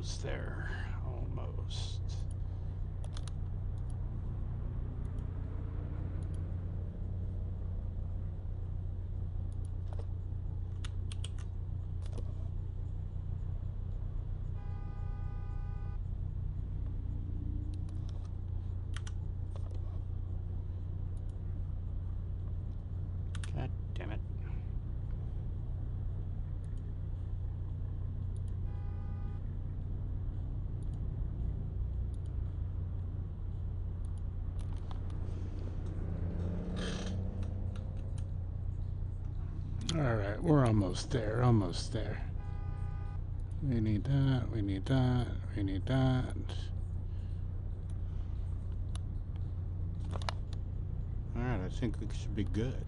almost there. Almost. God damn it. Alright, we're almost there, almost there. We need that, we need that, we need that. Alright, I think we should be good.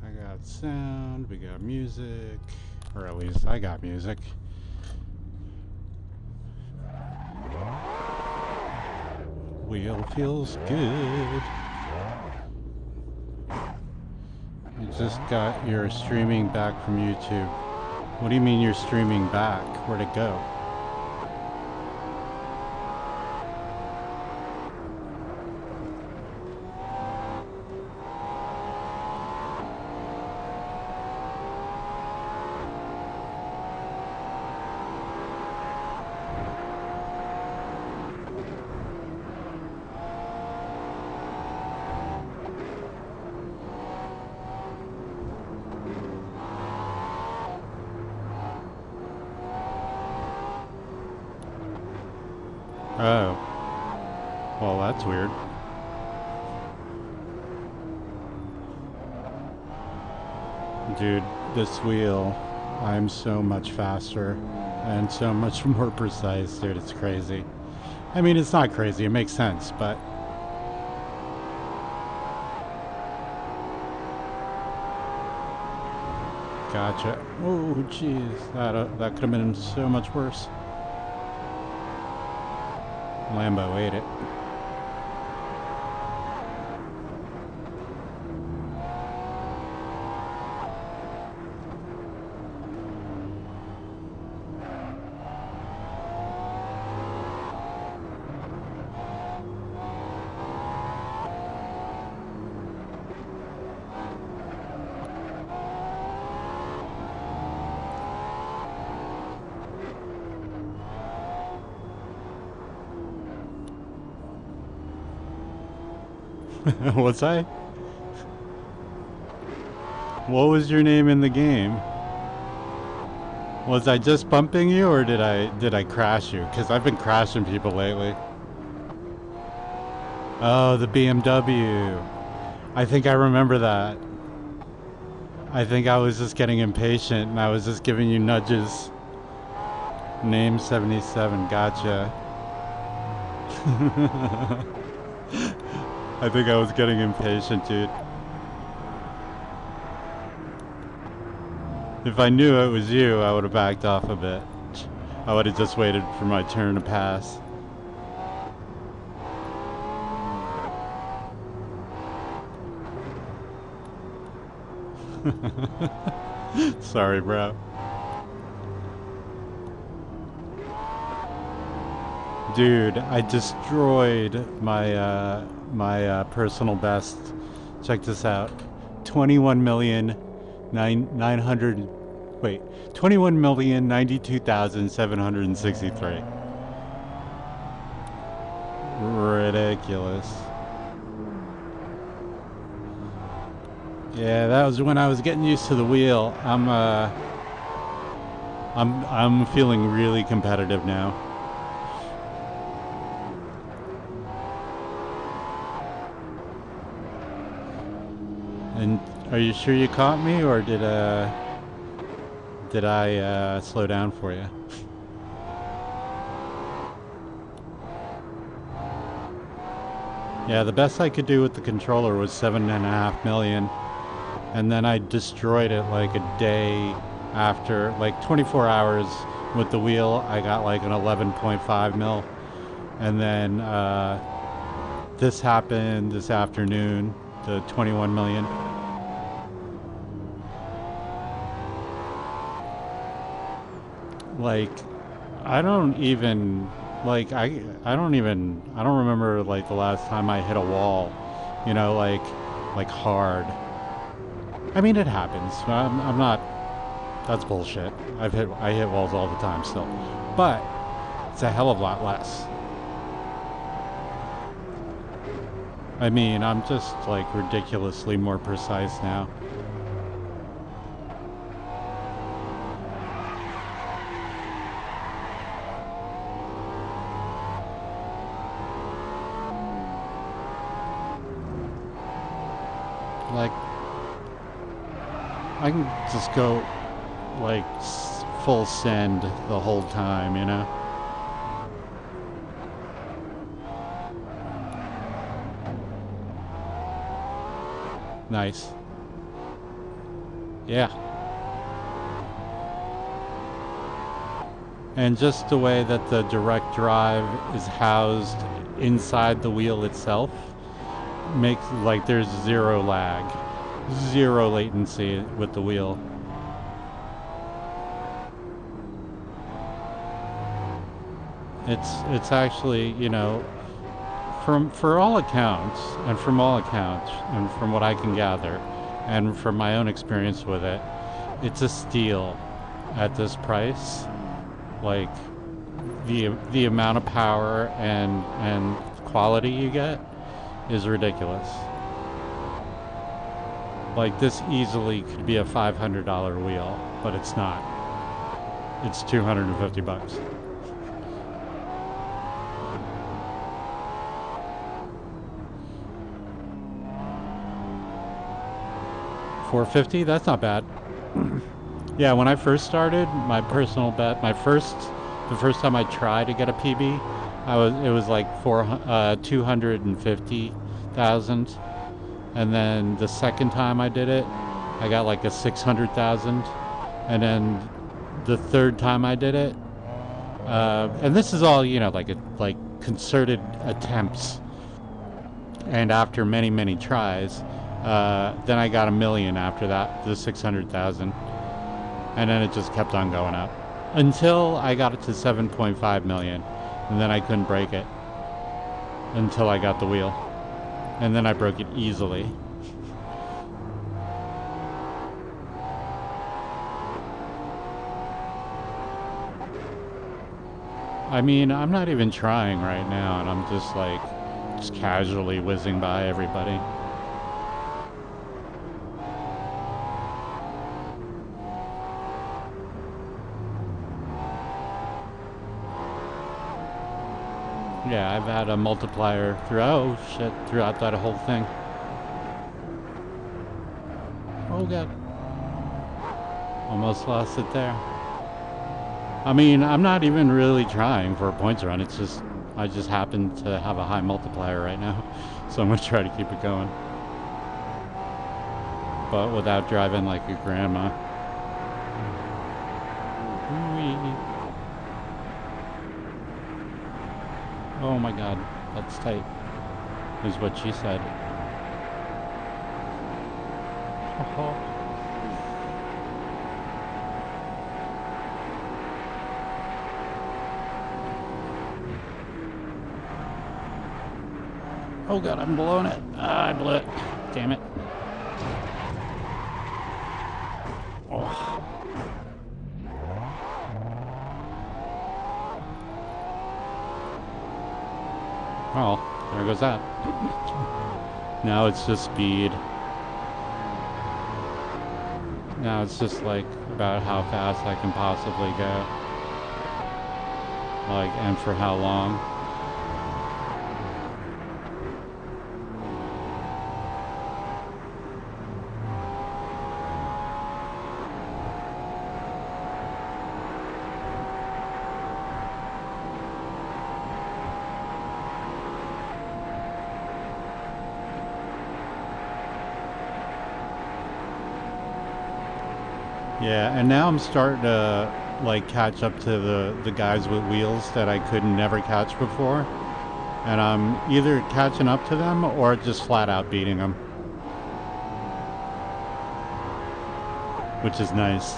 I got sound, we got music, or at least I got music. Wheel feels good. You just got your streaming back from YouTube. What do you mean you're streaming back? Where'd it go? Oh. Well, that's weird. Dude, this wheel, I'm so much faster and so much more precise, dude. It's crazy. I mean, it's not crazy. It makes sense, but... Gotcha. Oh, jeez. That could have been so much worse. Lambo ate it. Was I? What was your name in the game? Was I just bumping you, or did I crash you? Because I've been crashing people lately. Oh, the BMW. I think I remember that. I think I was just getting impatient and I was just giving you nudges. Name 77, gotcha. I think I was getting impatient, dude. If I knew it was you, I would have backed off a bit. I would have just waited for my turn to pass. Sorry, bro. Dude, I destroyed my my personal best. Check this out. 21,900. Wait, 21,092,763. Ridiculous. Yeah, that was when I was getting used to the wheel. I'm feeling really competitive now. And are you sure you caught me, or did I slow down for you? Yeah, the best I could do with the controller was 7.5 million, and then I destroyed it like a day after, like 24 hours with the wheel. I got like an 11.5 mil, and then this happened this afternoon, the 21 million. Like, I don't even, like, I don't remember, like, the last time I hit a wall, you know, like hard. I mean, it happens. I'm not, that's bullshit. I hit walls all the time still. But, it's a hell of a lot less. I mean, I'm just, like, ridiculously more precise now. Like, I can just go, like, full send the whole time, you know? Nice. Yeah. And just the way that the direct drive is housed inside the wheel itself makes, like, there's zero lag, zero latency with the wheel. It's actually, you know, for all accounts, and from all accounts, and from what I can gather, and from my own experience with it, it's a steal at this price. Like, the amount of power and quality you get is ridiculous. Like, this easily could be a $500 wheel, but it's not. It's $250. $450? That's not bad. Yeah, when I first started, my personal bet, the first time I tried to get a PB, it was like 250,000, and then the second time I did it, I got like a 600,000, and then the third time I did it, and this is all, you know, like concerted attempts, and after many tries, then I got 1 million after that, the 600,000. And then it just kept on going up until I got it to 7.5 million, and then I couldn't break it until I got the wheel, and then I broke it easily. I mean, I'm not even trying right now, and I'm just casually whizzing by everybody. Yeah, I've had a multiplier throughout that whole thing. Oh god. Almost lost it there. I mean, I'm not even really trying for a points run. It's just, I just happen to have a high multiplier right now. So I'm gonna try to keep it going. But without driving like a grandma. Oh my god, that's tight, is what she said. Oh god, I'm blowing it. I blew it. Damn it. Oh. Well, there goes that. Now it's just speed. Now it's just like about how fast I can possibly go. Like, and for how long. Yeah, and now I'm starting to like catch up to the guys with wheels that I could never catch before, and I'm either catching up to them or just flat out beating them, which is nice.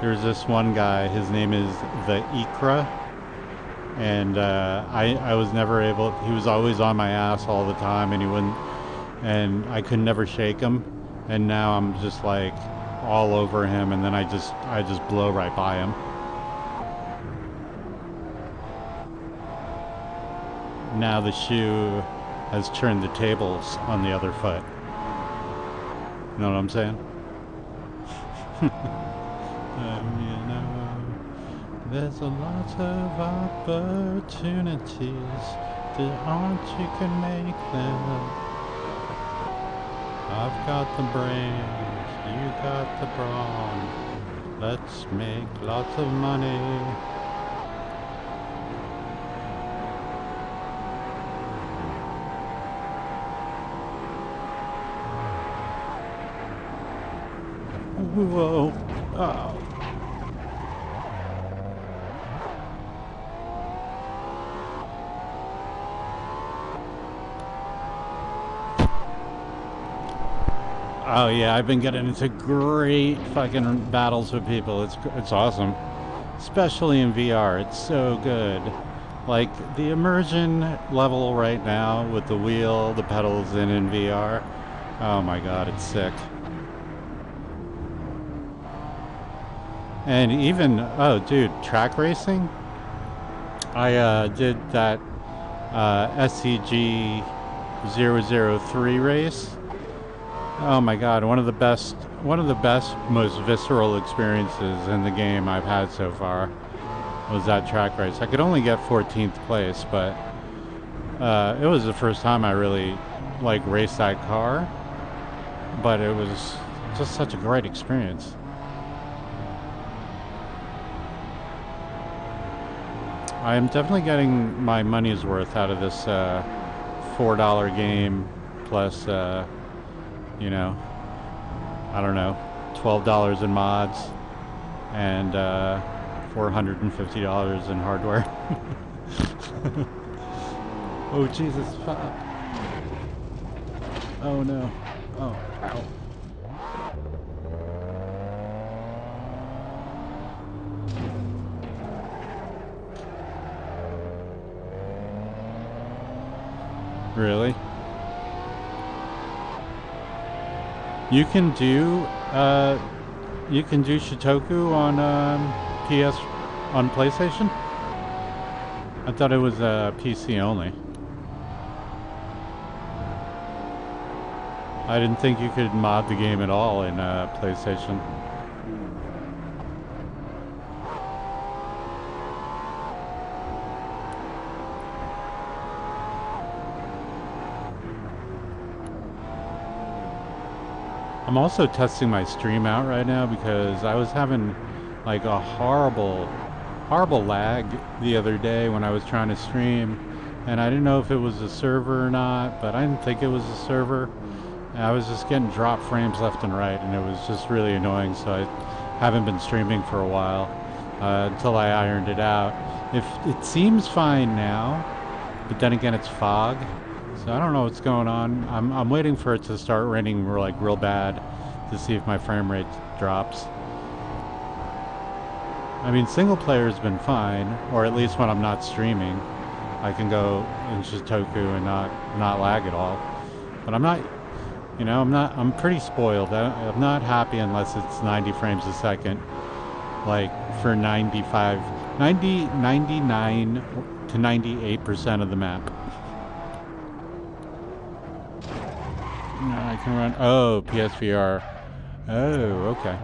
There's this one guy, his name is the Ikra, and I was never able, he was always on my ass all the time, and he wouldn't, and I could never shake him, and now I'm just like all over him, and then I just blow right by him. Now the shoe has turned the tables on the other foot. You know what I'm saying? You know, there's a lot of opportunities that aren't you can make them. I've got the brains, you got the brawn. Let's make lots of money. Whoa. Oh. Oh yeah, I've been getting into great fucking battles with people. It's awesome. Especially in VR. It's so good. Like the immersion level right now with the wheel, the pedals in VR. Oh my god, it's sick. And even, oh dude, track racing? I did that SCG 003 race. Oh my god, one of the best, most visceral experiences in the game I've had so far was that track race. I could only get 14th place, but it was the first time I really like raced that car. But it was just such a great experience. I am definitely getting my money's worth out of this $4 game plus, you know, I don't know, $12 in mods and $450 in hardware. Oh Jesus, fuck. Oh no. Oh, ow. Really? You can do Shutoku on on PlayStation? I thought it was PC only. I didn't think you could mod the game at all in PlayStation. I'm also testing my stream out right now because I was having like a horrible lag the other day when I was trying to stream, and I didn't know if it was a server or not, but I didn't think it was a server. And I was just getting drop frames left and right, and it was just really annoying, so I haven't been streaming for a while until I ironed it out. If it seems fine now, but then again it's fog. So I don't know what's going on. I'm waiting for it to start raining like real bad to see if my frame rate drops. I mean, single player's been fine, or at least when I'm not streaming, I can go in Shitoku and not lag at all. But I'm not, you know, I'm pretty spoiled. I'm not happy unless it's 90 frames a second, like for 99 to 98% of the map. No, I can run. Oh, PSVR. Oh, okay.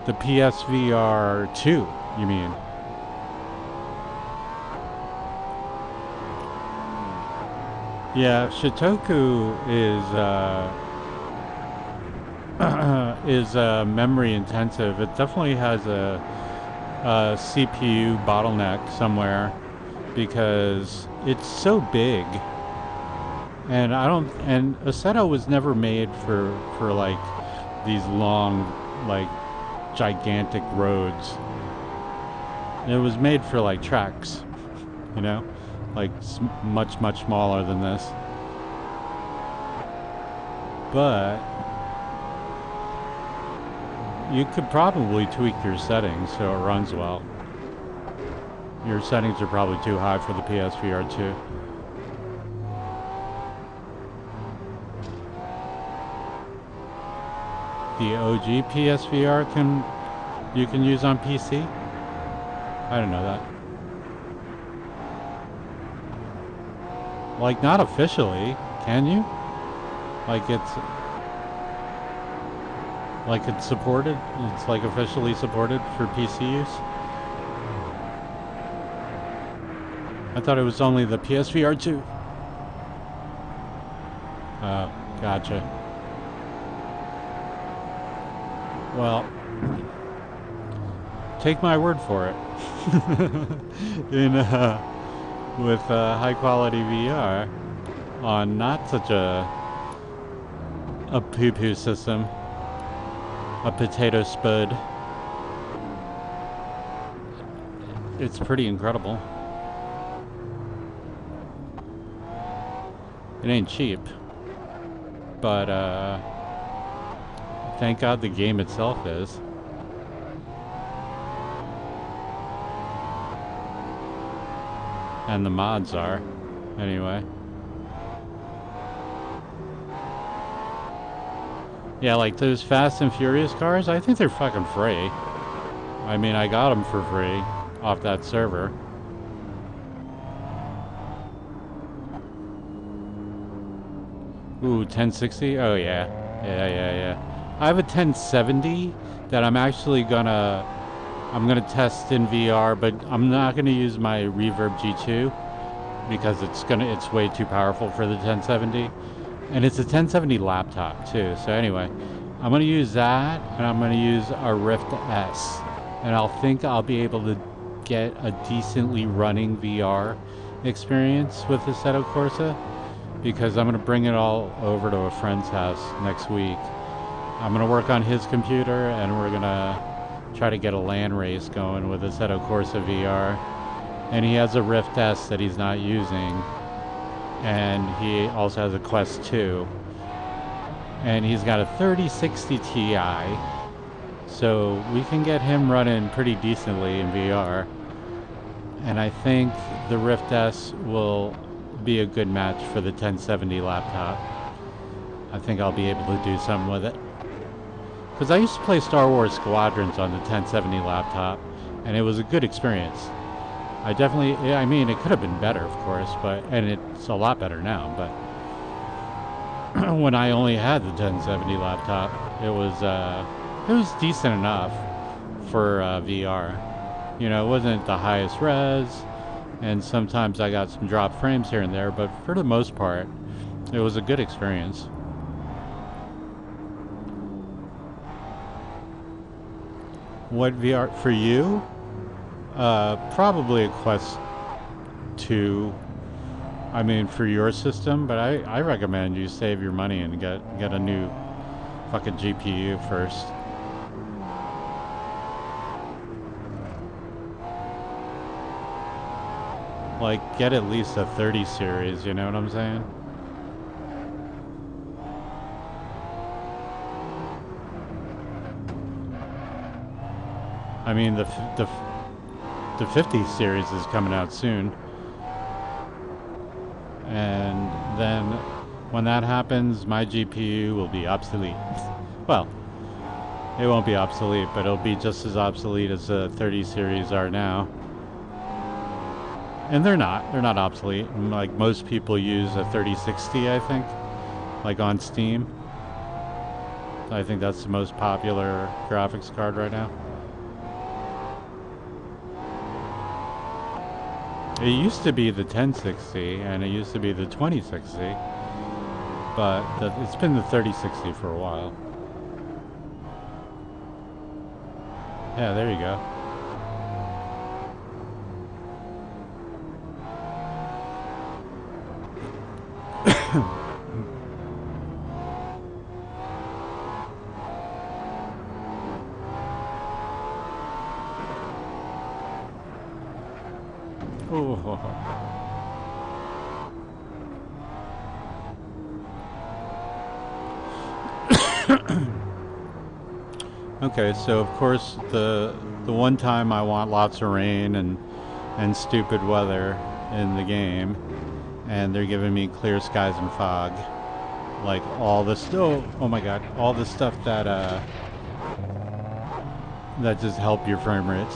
The PSVR 2, you mean? Yeah, Shitoku is memory intensive. It definitely has a CPU bottleneck somewhere because it's so big. And Assetto was never made for like these long, like gigantic roads. It was made for like tracks, you know, like much smaller than this. But You could probably tweak your settings so it runs well. Your settings are probably too high for the PSVR 2. The OG PSVR you can use on PC? I didn't know that. Like, not officially, can you? Like it's supported? It's like officially supported for PC use? I thought it was only the PSVR 2. Oh, gotcha. Well, take my word for it. With high quality VR on not such a poo-poo system, a potato spud, it's pretty incredible. It ain't cheap, but thank God the game itself is. And the mods are, anyway. Yeah, like those Fast and Furious cars, I think they're fucking free. I mean, I got them for free off that server. Ooh, 1060? Oh, yeah. Yeah. I have a 1070 that I'm actually gonna test in VR, but I'm not gonna use my Reverb G2 because it's way too powerful for the 1070. And it's a 1070 laptop too. So anyway, I'm gonna use that, and I'm gonna use a Rift S. And I'll be able to get a decently running VR experience with the Assetto Corsa, because I'm gonna bring it all over to a friend's house next week. I'm gonna work on his computer, and we're gonna try to get a LAN race going with Assetto Corsa VR. And he has a Rift S that he's not using, and he also has a Quest 2, and he's got a 3060 Ti, so we can get him running pretty decently in VR. And I think the Rift S will be a good match for the 1070 laptop. I think I'll be able to do something with it, because I used to play Star Wars Squadrons on the 1070 laptop, and it was a good experience. I mean, it could have been better, of course, and it's a lot better now, but when I only had the 1070 laptop, it was decent enough for VR. You know, it wasn't the highest res, and sometimes I got some drop frames here and there, but for the most part, it was a good experience. What VR for you? Probably a Quest 2. I mean, for your system, but I recommend you save your money and get a new fucking GPU first. Like, get at least a 30 series, you know what I'm saying? I mean, the 50 series is coming out soon, and then when that happens, my GPU will be obsolete. Well, it won't be obsolete, but it'll be just as obsolete as the 30 series are now. And they're not obsolete. Like, most people use a 3060, I think, like on Steam. I think that's the most popular graphics card right now. It used to be the 1060, and it used to be the 2060, but it's been the 3060 for a while. Yeah, there you go. Oh. Okay, so of course the one time I want lots of rain and stupid weather in the game, and they're giving me clear skies and fog, like all this. Oh my God, all the stuff that just help your frame rates.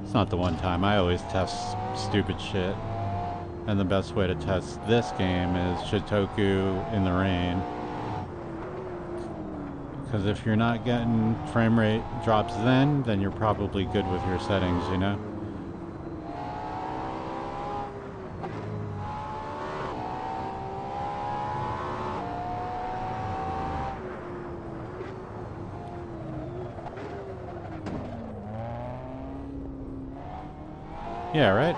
It's not the one time. I always test stupid shit. And the best way to test this game is Shitoku in the rain. Because if you're not getting frame rate drops then you're probably good with your settings, you know? Yeah, right?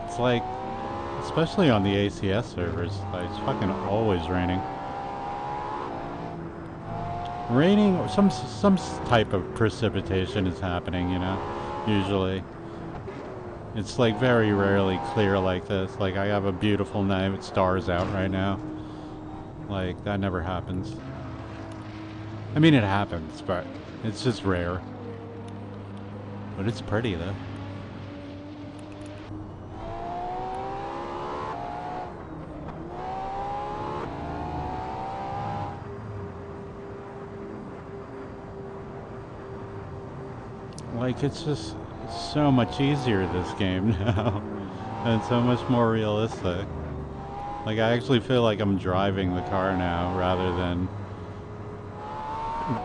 It's like, especially on the ACS servers, like, it's fucking always raining. Raining, or some type of precipitation is happening, you know? Usually. It's like very rarely clear like this. Like, I have a beautiful night with stars out right now. Like, that never happens. I mean, it happens, but it's just rare. But it's pretty, though. Like, it's just so much easier, this game now. And so much more realistic. Like, I actually feel like I'm driving the car now rather than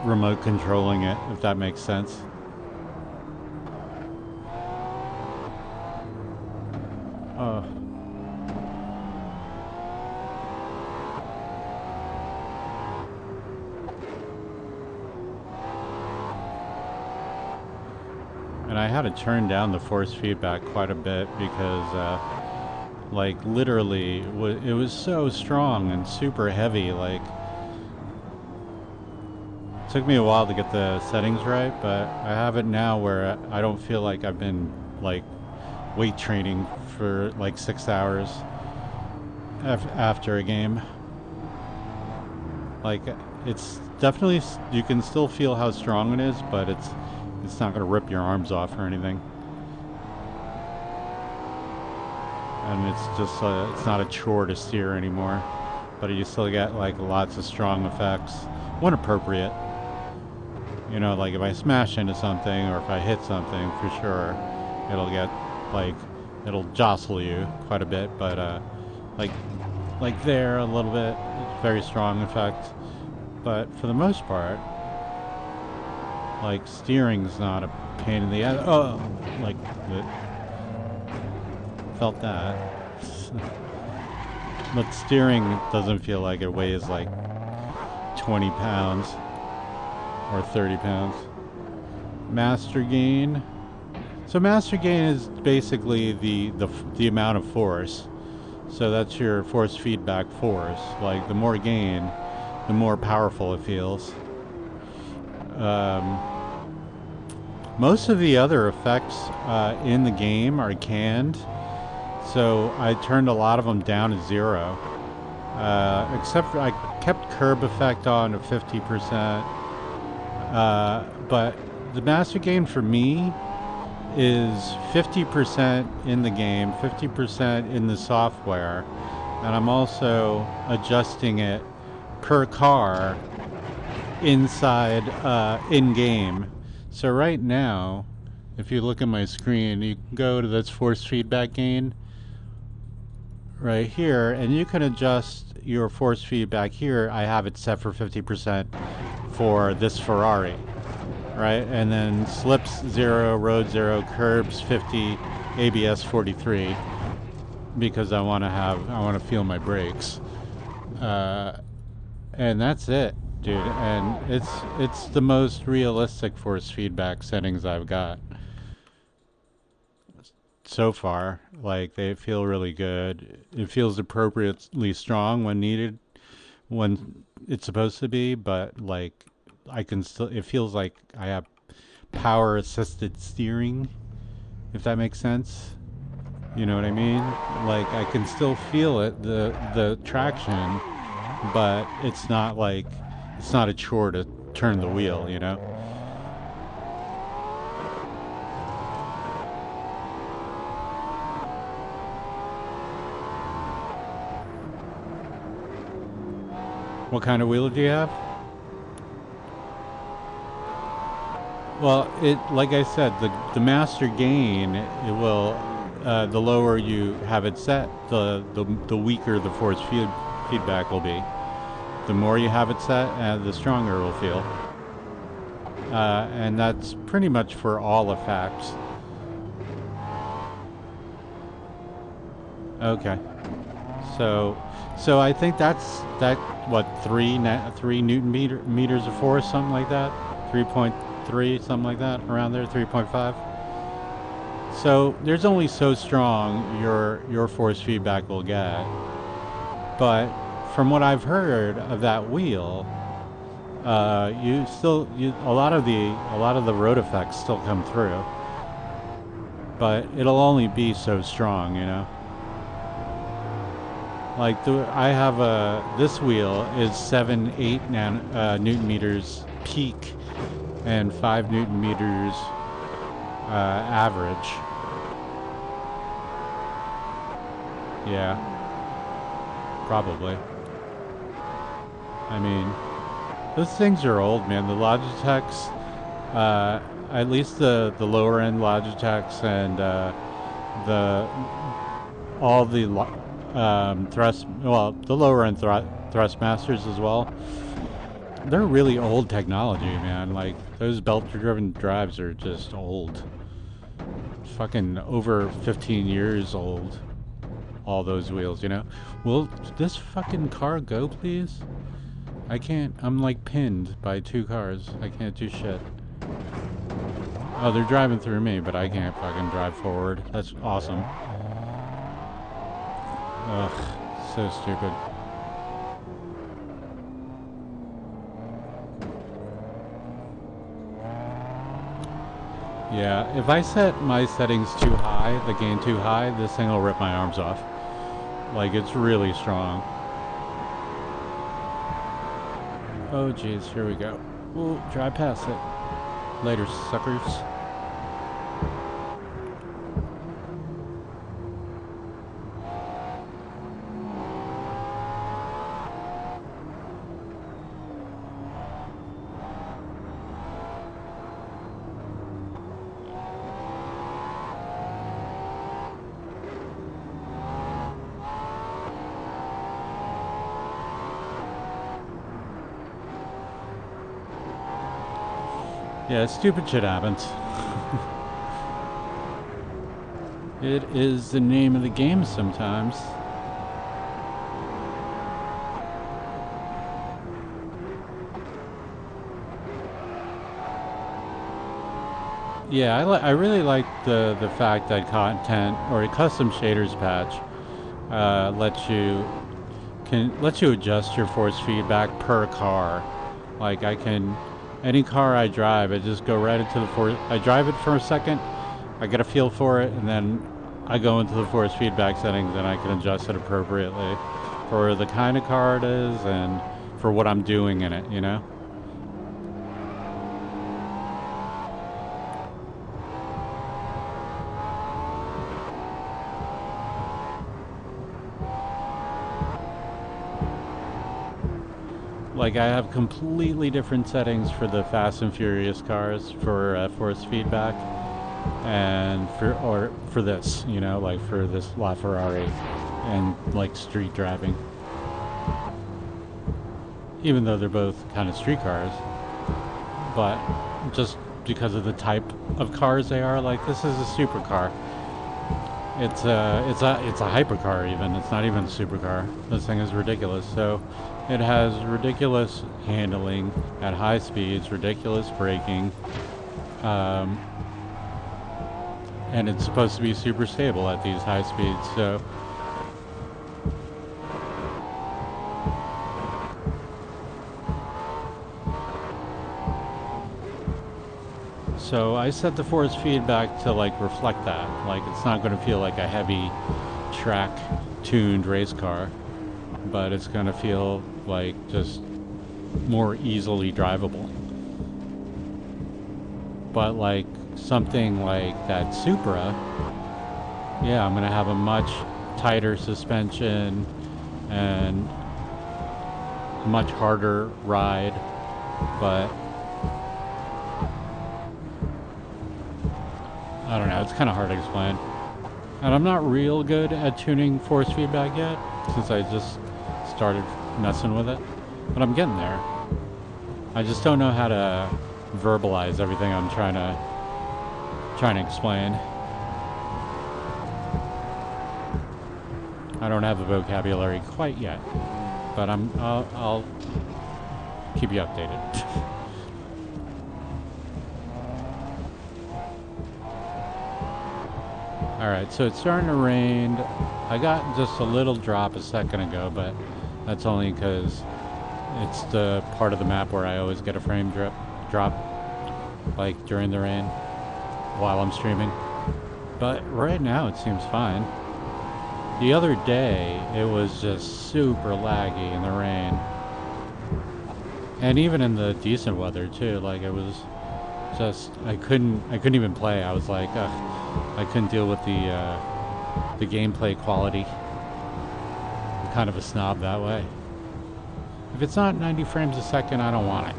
remote controlling it, if that makes sense. Oh. And I had to turn down the force feedback quite a bit because, like, literally, it was so strong and super heavy. Like, it took me a while to get the settings right, but I have it now where I don't feel like I've been, like, weight training for like 6 hours after a game. Like, it's definitely, you can still feel how strong it is, but it's not going to rip your arms off or anything. And it's just it's not a chore to steer anymore, but you still get like lots of strong effects when appropriate. You know, like if I smash into something or if I hit something, for sure it'll get like, it'll jostle you quite a bit, but like there a little bit, very strong effect. But for the most part, like, steering's not a pain in the ass. Oh, like, felt that. But steering doesn't feel like it weighs like 20 pounds or 30 pounds. Master gain. So master gain is basically the amount of force. So that's your force feedback force. Like, the more gain, the more powerful it feels. Most of the other effects in the game are canned, so I turned a lot of them down to 0. Except for I kept curb effect on to 50%. But the master gain for me is 50% in the game, 50% in the software, and I'm also adjusting it per car inside in-game. So right now, if you look at my screen, you can go to this force feedback gain right here, and you can adjust your force feedback here. I have it set for 50% for this Ferrari, right? And then slips 0, road 0, curbs 50, ABS 43, because I want to feel my brakes. And that's it, dude. And it's the most realistic force feedback settings I've got so far. Like, they feel really good. It feels appropriately strong when needed, when it's supposed to be, but like, I can still, it feels like I have power assisted steering, if that makes sense. You know what I mean? Like I can still feel it, the traction, but it's not like it's not a chore to turn the wheel, you know? What kind of wheel do you have? Well, it like I said, the master gain it will the lower you have it set, the weaker the feedback will be. The more you have it set, the stronger it will feel. And that's pretty much for all effects. Okay, so I think that's what 3 newton meters of force, something like that, 3.3, something like that, around there, 3.5. So there's only so strong your force feedback will get, but from what I've heard of that wheel, a lot of the road effects still come through, but it'll only be so strong, you know. Like I have this wheel is 7-8 newton meters peak and 5 newton meters average. Yeah, probably. I mean, those things are old, man. The Logitechs, at least the lower end Logitechs and the all the the lower end Thrustmasters as well. They're really old technology, man. Like those belt-driven drives are just old. Fucking over 15 years old. All those wheels, you know. Will this fucking car go, please? I can't. I'm like pinned by 2 cars. I can't do shit. Oh, they're driving through me, but I can't fucking drive forward. That's awesome. Ugh, so stupid. Yeah, if I set my settings too high, the gain too high, this thing will rip my arms off. Like, it's really strong. Oh, jeez, here we go. Ooh, drive past it. Later, suckers. Yeah, stupid shit happens. It is the name of the game sometimes. Yeah, I really like the fact that content or a custom shaders patch lets you adjust your force feedback per car. Like any car I drive, I just go right into the force. I drive it for a second, I get a feel for it, and then I go into the force feedback settings and I can adjust it appropriately for the kind of car it is and for what I'm doing in it, you know? Like I have completely different settings for the Fast and Furious cars for force feedback, and for this, you know, like for this LaFerrari and like street driving. Even though they're both kind of street cars, but just because of the type of cars they are, like this is a supercar. It's a hypercar even. It's not even a supercar. This thing is ridiculous. So it has ridiculous handling at high speeds, ridiculous braking, and it's supposed to be super stable at these high speeds. So So I set the force feedback to like reflect that. Like it's not going to feel like a heavy track tuned race car, but it's going to feel like just more easily drivable. But like something like that Supra, yeah, I'm going to have a much tighter suspension and much harder ride, but I don't know, it's kind of hard to explain. And I'm not real good at tuning force feedback yet, since I just started messing with it. But I'm getting there. I just don't know how to verbalize everything I'm trying to explain. I don't have the vocabulary quite yet, but I'll keep you updated. Alright, so it's starting to rain. I got just a little drop a second ago, but that's only because it's the part of the map where I always get a frame drop, like during the rain, while I'm streaming. But right now it seems fine. The other day, it was just super laggy in the rain. And even in the decent weather too, like it was just, I couldn't even play. I was like, ugh. I couldn't deal with the gameplay quality. I'm kind of a snob that way. If it's not 90 frames a second, I don't want it.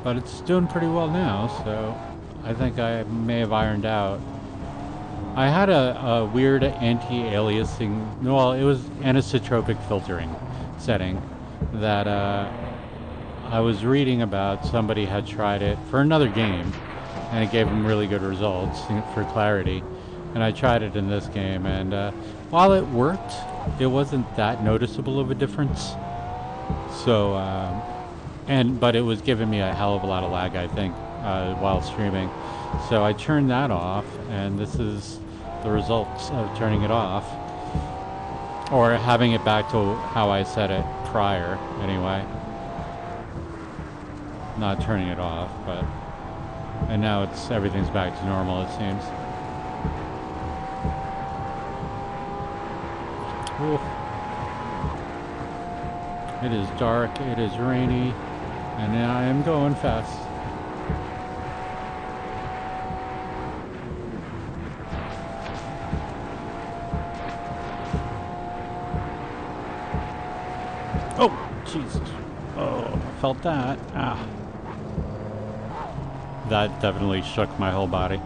But it's doing pretty well now, so I think I may have ironed out. I had a weird anti-aliasing, well, it was anisotropic filtering setting that I was reading about. Somebody had tried it for another game and it gave them really good results for clarity, and I tried it in this game, and while it worked, it wasn't that noticeable of a difference. So but it was giving me a hell of a lot of lag, I think, while streaming. So I turned that off, and this is the results of turning it off, or having it back to how I set it prior, anyway. Not turning it off, but... And now everything's back to normal, it seems. Oof. It is dark, it is rainy, and I am going fast. Oh, Jesus. Oh, felt that. Ah. That definitely shook my whole body.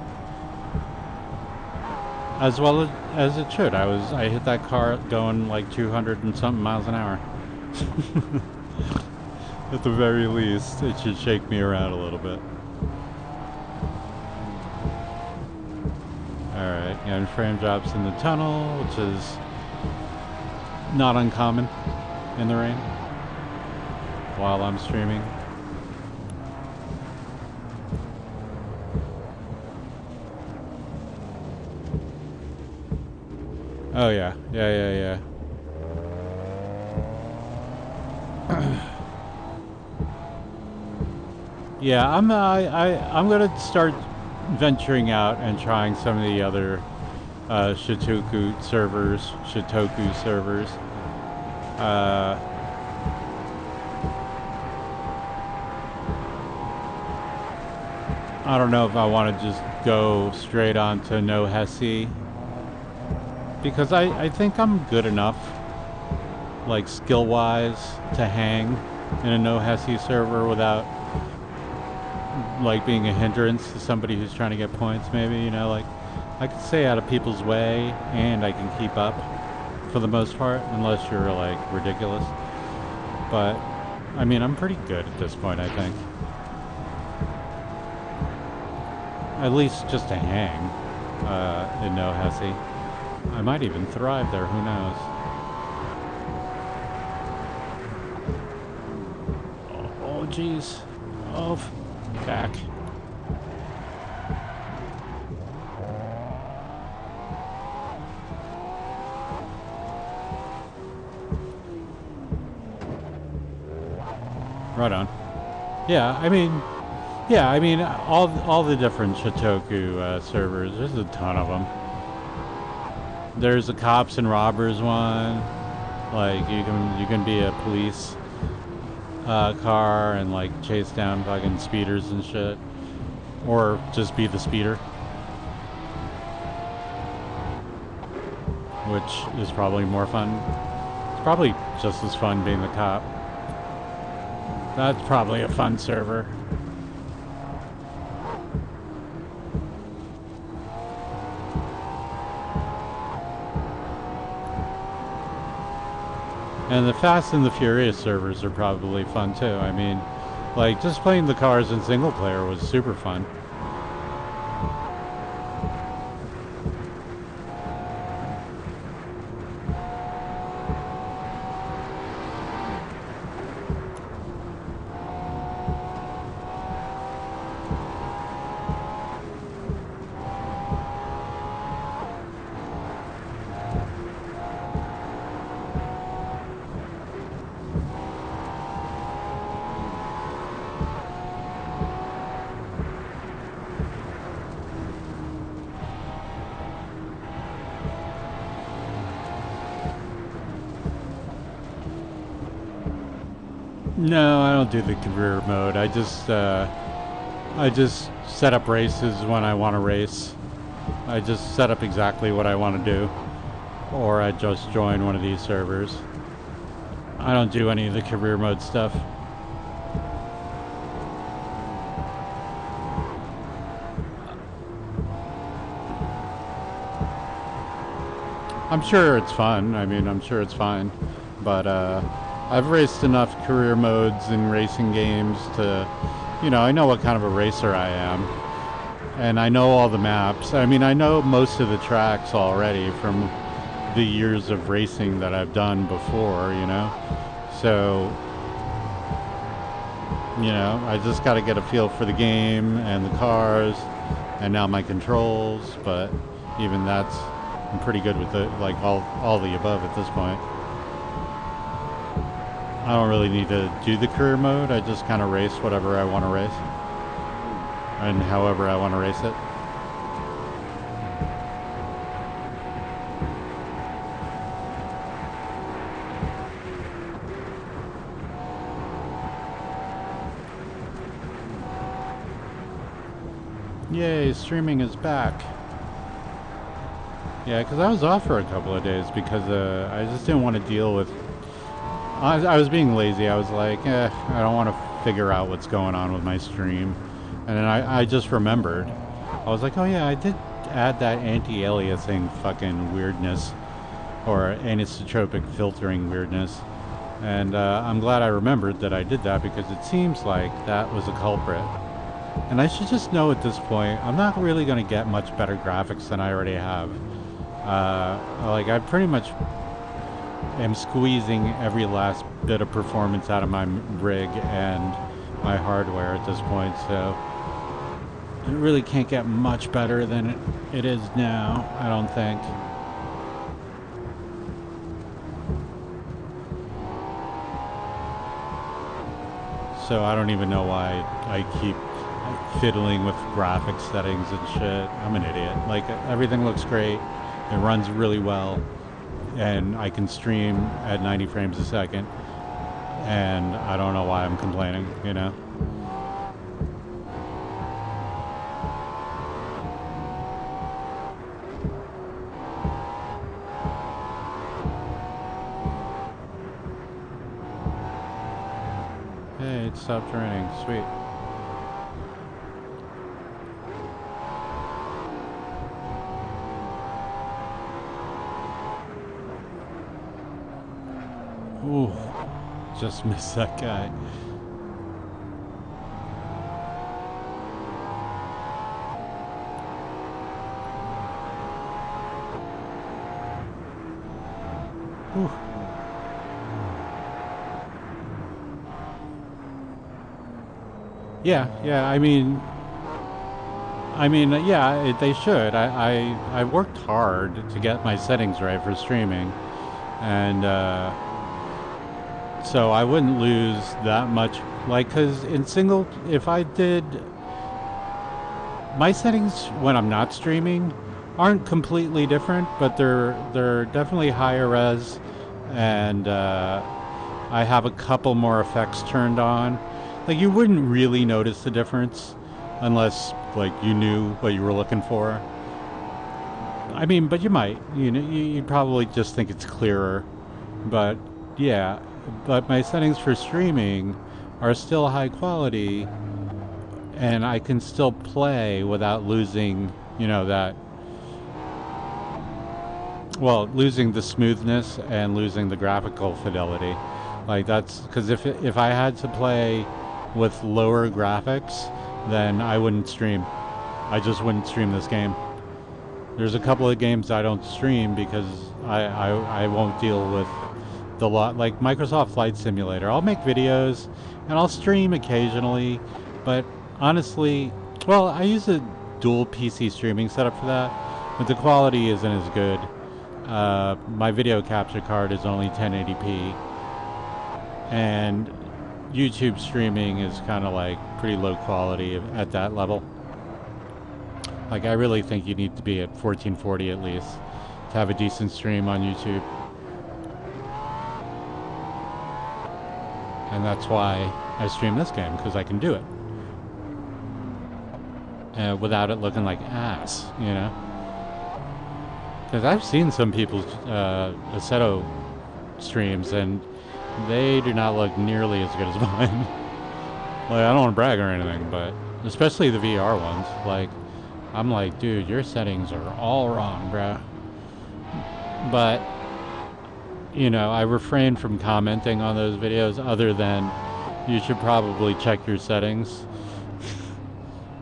As well as it should. I hit that car going like 200 and something miles an hour. At the very least, it should shake me around a little bit. Alright, and frame drops in the tunnel, which is not uncommon in the rain while I'm streaming. Oh yeah, yeah. Yeah, I'm gonna start venturing out and trying some of the other Shitoku servers. I don't know if I want to just go straight on to no Hesi, because I think I'm good enough, like skill-wise, to hang in a no Hesi server without like being a hindrance to somebody who's trying to get points. Maybe, you know, like I can stay out of people's way and I can keep up for the most part, unless you're like ridiculous. But I mean, I'm pretty good at this point, I think. At least just to hang in no Hesi. I might even thrive there, who knows. Oh jeez. Oh, back. Right on. Yeah, I mean, all the different Shitoku servers. There's a ton of them. There's a cops and robbers one. Like you can be a police car and like chase down fucking speeders and shit, or just be the speeder, which is probably more fun. It's probably just as fun being the cop. That's probably a fun server. And the Fast and the Furious servers are probably fun too. I mean, like, just playing the cars in single player was super fun. No, I don't do the career mode. I just set up races when I want to race. I just set up exactly what I want to do, or I just join one of these servers. I don't do any of the career mode stuff. I'm sure it's fun. I mean, I'm sure it's fine, but I've raced enough career modes in racing games to, you know, I know what kind of a racer I am. And I know all the maps. I mean, I know most of the tracks already from the years of racing that I've done before, you know? So, you know, I just got to get a feel for the game and the cars and now my controls, but even that's, I'm pretty good with it, like all the above at this point. I don't really need to do the career mode. I just kind of race whatever I want to race and however I want to race it. Yay, streaming is back. Yeah, because I was off for a couple of days because I just didn't want to deal with... I was being lazy. I was like, I don't want to figure out what's going on with my stream. And then I just remembered. I was like, oh yeah, I did add that anti-aliasing fucking weirdness. Or anisotropic filtering weirdness. And I'm glad I remembered that I did that because it seems like that was a culprit. And I should just know at this point, I'm not really going to get much better graphics than I already have. Like, I pretty much am squeezing every last bit of performance out of my rig and my hardware at this point, so it really can't get much better than it is now, I don't think. So I don't even know why I keep fiddling with graphics settings and shit. I'm an idiot. Like, everything looks great. It runs really well. And I can stream at 90 frames a second. And I don't know why I'm complaining, you know? Hey, it stopped raining. Sweet. Ooh, just missed that guy. Ooh. Yeah, I mean, yeah, they should. I worked hard to get my settings right for streaming, and so I wouldn't lose that much Like, cause in single, if I did, my settings when I'm not streaming aren't completely different, but they're definitely higher res, and I have a couple more effects turned on. Like, you wouldn't really notice the difference unless like you knew what you were looking for. I mean, but you might. You know, you probably just think it's clearer. But yeah, but my settings for streaming are still high quality, and I can still play without losing, you know, that. Well, losing the smoothness and losing the graphical fidelity. Like that's because if I had to play with lower graphics, then I wouldn't stream. I just wouldn't stream this game. There's a couple of games I don't stream because I won't deal with the lot, like Microsoft Flight Simulator. I'll make videos and I'll stream occasionally, but honestly, well, I use a dual PC streaming setup for that, but the quality isn't as good. My video capture card is only 1080p, and YouTube streaming is kind of like pretty low quality at that level. Like, I really think you need to be at 1440 at least to have a decent stream on YouTube. And that's why I stream this game, because I can do it. Without it looking like ass, you know? Because I've seen some people's Assetto streams, and they do not look nearly as good as mine. Like, I don't want to brag or anything, but especially the VR ones. Like, I'm like, dude, your settings are all wrong, bruh. But, you know, I refrain from commenting on those videos other than you should probably check your settings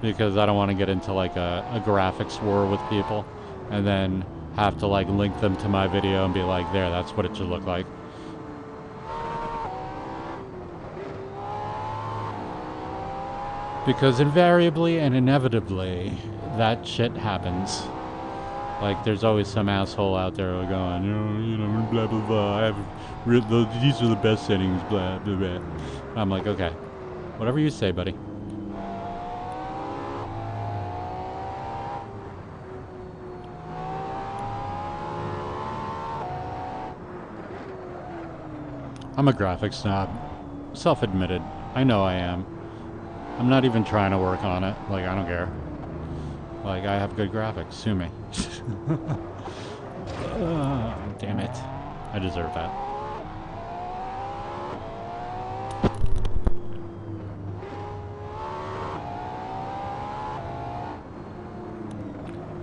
because I don't want to get into like a graphics war with people and then have to like link them to my video and be like, there, that's what it should look like. Because invariably and inevitably, that shit happens. Like, there's always some asshole out there going, you know, blah, blah, blah. These are the best settings, blah, blah, blah. I'm like, okay, whatever you say, buddy. I'm a graphics snob. Self-admitted. I know I am. I'm not even trying to work on it. Like, I don't care. Like, I have good graphics. Sue me. Damn it. I deserve that.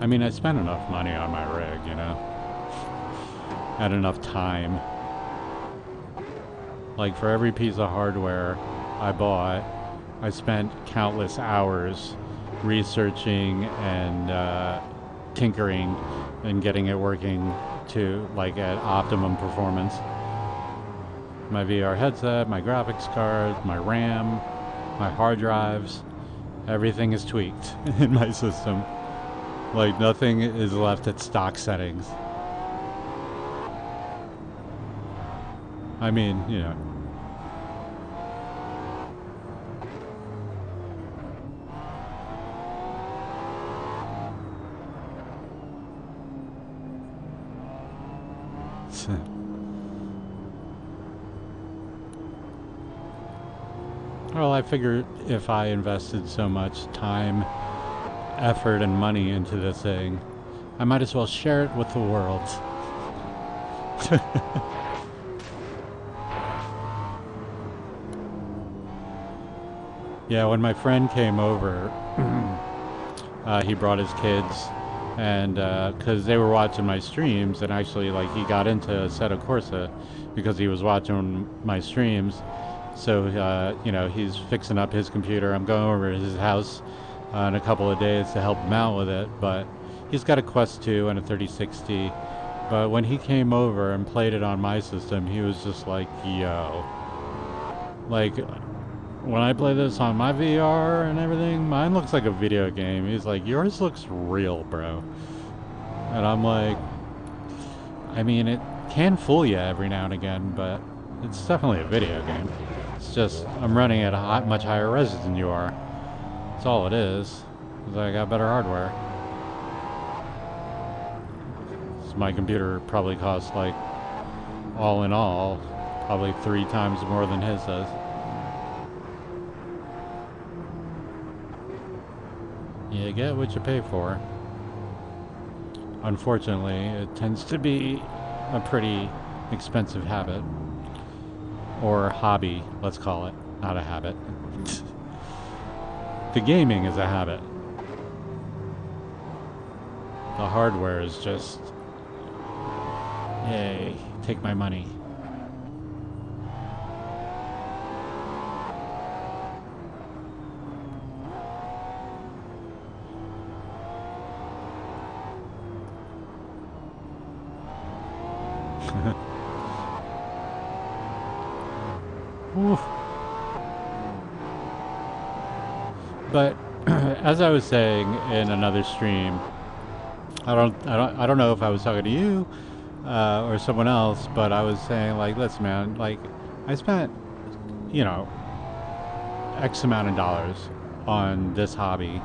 I mean, I spent enough money on my rig, you know? Had enough time. Like, for every piece of hardware I bought, I spent countless hours researching and tinkering and getting it working to like at optimum performance. My VR headset, my graphics card, my RAM, my hard drives, everything is tweaked in my system. Like, nothing is left at stock settings. I mean, you know. Well, I figured if I invested so much time, effort, and money into this thing, I might as well share it with the world. Yeah, when my friend came over, he brought his kids, and because they were watching my streams, and actually, like, he got into Assetto Corsa because he was watching my streams. So, you know, he's fixing up his computer. I'm going over to his house in a couple of days to help him out with it. But he's got a Quest 2 and a 3060. But when he came over and played it on my system, he was just like, yo. Like, when I play this on my VR and everything, mine looks like a video game. He's like, yours looks real, bro. And I'm like, I mean, it can fool you every now and again, but it's definitely a video game. It's just I'm running at a much higher res than you are. That's all it is. I got better hardware. So my computer probably costs like, all in all, probably 3 times more than his does. You get what you pay for. Unfortunately, it tends to be a pretty expensive habit. Or hobby, let's call it. Not a habit. The gaming is a habit. The hardware is just, yay, take my money. Oof. But as I was saying in another stream, I don't know if I was talking to you or someone else, but I was saying, like, listen, man, like, I spent, you know, X amount of dollars on this hobby,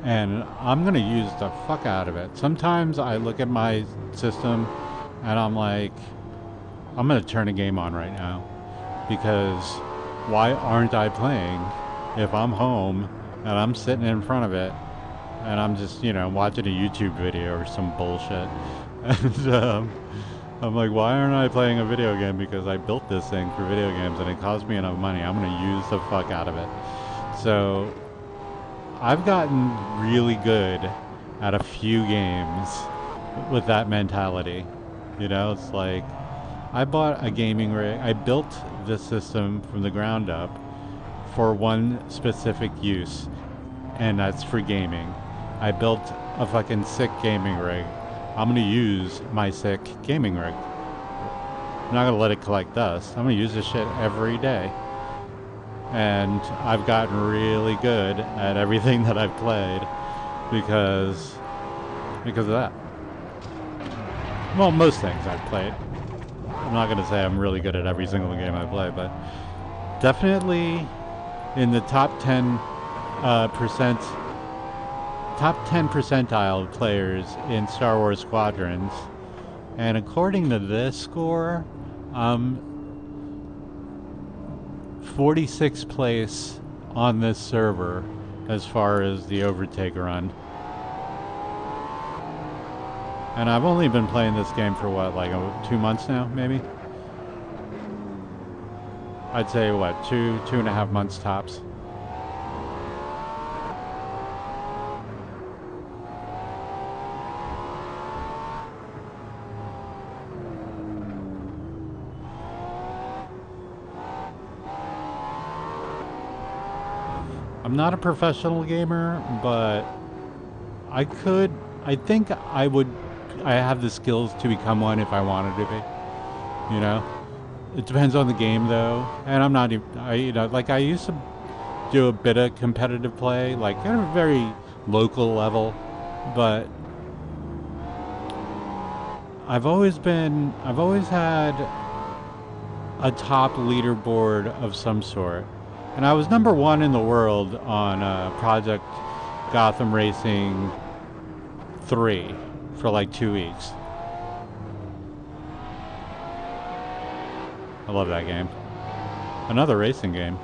and I'm gonna use the fuck out of it. Sometimes I look at my system and I'm like, I'm gonna turn a game on right now, because why aren't I playing if I'm home and I'm sitting in front of it and I'm just, you know, watching a YouTube video or some bullshit. And I'm like, why aren't I playing a video game? Because I built this thing for video games and it cost me enough money. I'm gonna use the fuck out of it. So I've gotten really good at a few games with that mentality. You know, it's like, I bought a gaming rig. I built this system from the ground up for one specific use, and that's for gaming. I built a fucking sick gaming rig. I'm gonna use my sick gaming rig. I'm not gonna let it collect dust. I'm gonna use this shit every day. And I've gotten really good at everything that I've played because of that. Well, most things I've played. I'm not gonna say I'm really good at every single game I play, but definitely in the top 10 percentile of players in Star Wars Squadrons, and according to this score, 46th place on this server as far as the overtake run. And I've only been playing this game for what, like 2 months now, maybe? I'd say what, 2.5 months tops. I'm not a professional gamer, but I think I have the skills to become one if I wanted to be, you know? It depends on the game though, and I'm not even, I used to do a bit of competitive play, like at a very local level, but I've always had a top leaderboard of some sort. And I was #1 in the world on Project Gotham Racing 3 for like 2 weeks. I love that game. Another racing game.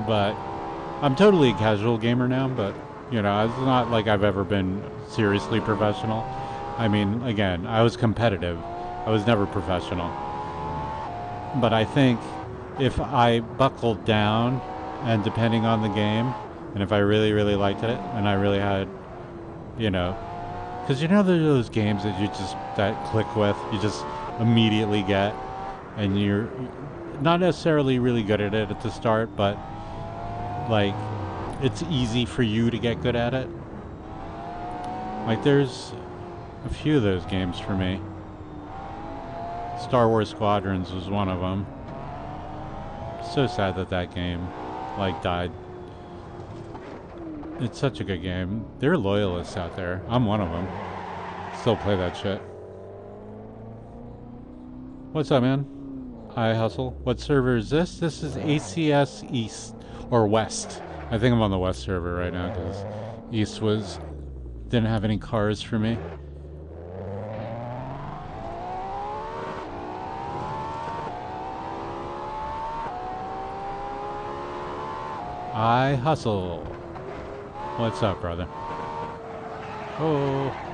But I'm totally a casual gamer now, but you know, it's not like I've ever been seriously professional. I mean, again, I was competitive. I was never professional. But I think if I buckled down, and depending on the game, and if I really, really liked it, and I really had, you know, because you know there's those games that click with, you just immediately get, and you're not necessarily really good at it at the start, but like, it's easy for you to get good at it. Like, there's a few of those games for me. Star Wars Squadrons was one of them. So sad that game, like, died. It's such a good game. There are loyalists out there. I'm one of them. Still play that shit. What's up, man? I hustle. What server is this? This is ACS East or West. I think I'm on the West server right now because East didn't have any cars for me. I hustle. What's up, brother? Oh.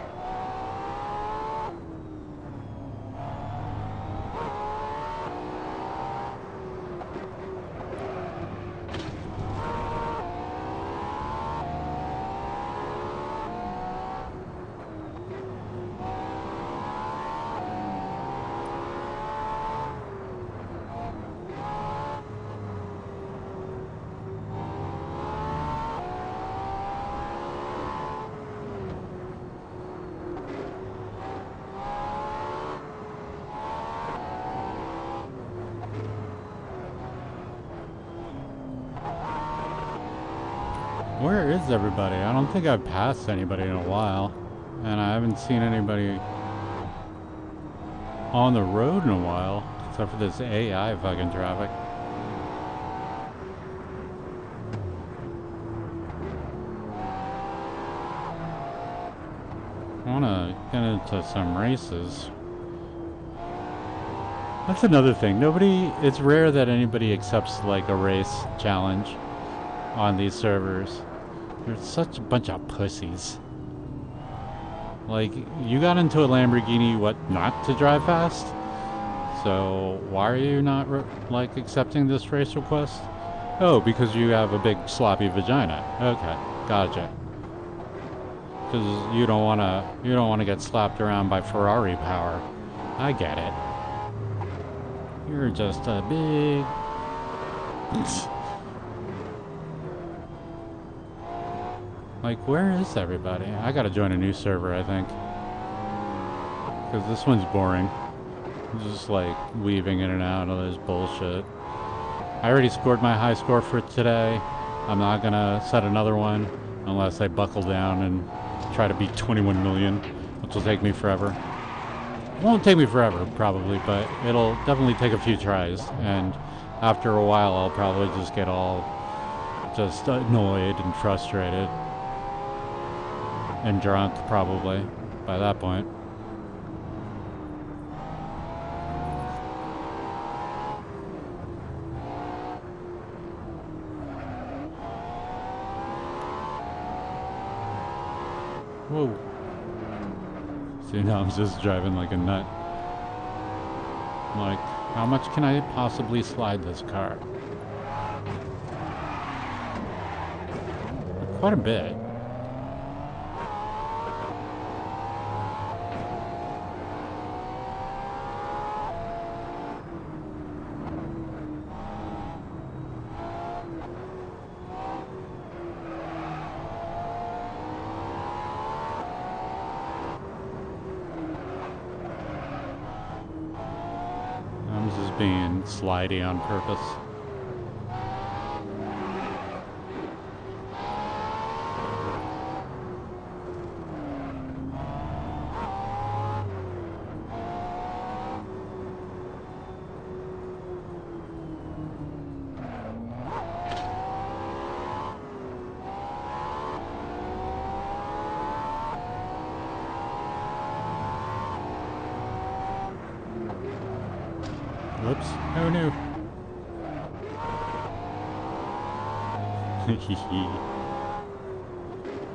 Where is everybody? I don't think I've passed anybody in a while. And I haven't seen anybody on the road in a while. Except for this AI fucking traffic. I wanna get into some races. That's another thing. It's rare that anybody accepts like a race challenge on these servers. They're such a bunch of pussies. Like, you got into a Lamborghini, not to drive fast? So, why are you not, like, accepting this race request? Oh, because you have a big sloppy vagina. Okay, gotcha. Because you don't wanna get slapped around by Ferrari power. I get it. You're just a big... Like, where is everybody? I gotta join a new server, I think. Because this one's boring. Just like weaving in and out of this bullshit. I already scored my high score for today. I'm not gonna set another one unless I buckle down and try to beat 21 million, which will take me forever. It won't take me forever, probably, but it'll definitely take a few tries. And after a while, I'll probably just get all just annoyed and frustrated. And drunk, probably, by that point. Whoa. See, now I'm just driving like a nut. I'm like, how much can I possibly slide this car? Quite a bit. Being slidey on purpose. Whoops. Oh no.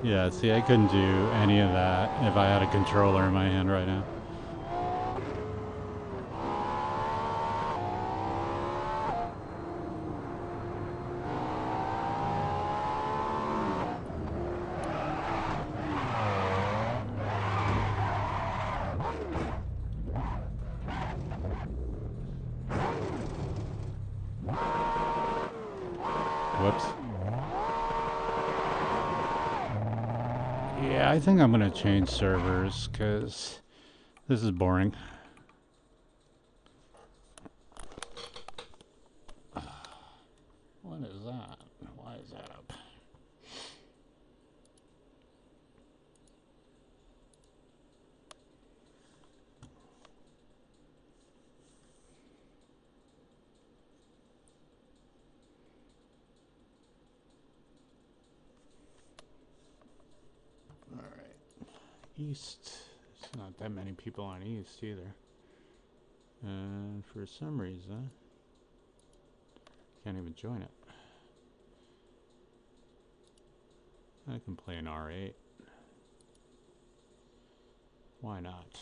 Yeah, see, I couldn't do any of that if I had a controller in my hand right now. Whoops. Yeah, I think I'm gonna change servers, because this is boring. What is that? Why is that up? East. There's not that many people on East either. And for some reason, can't even join it. I can play an R8. Why not?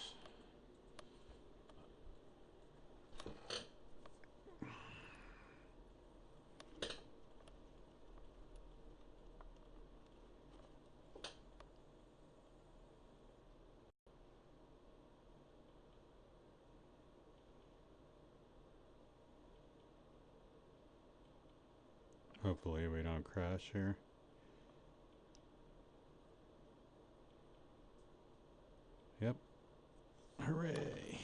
Hopefully we don't crash here. Yep. Hooray.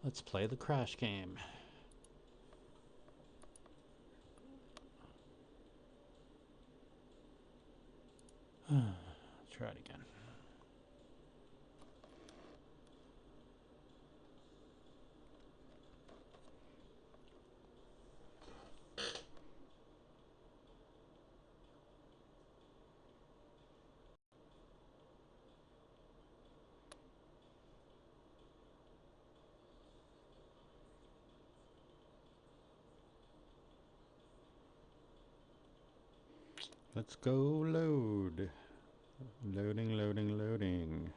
Let's play the crash game. Try it again. Let's go load. Loading, loading, loading.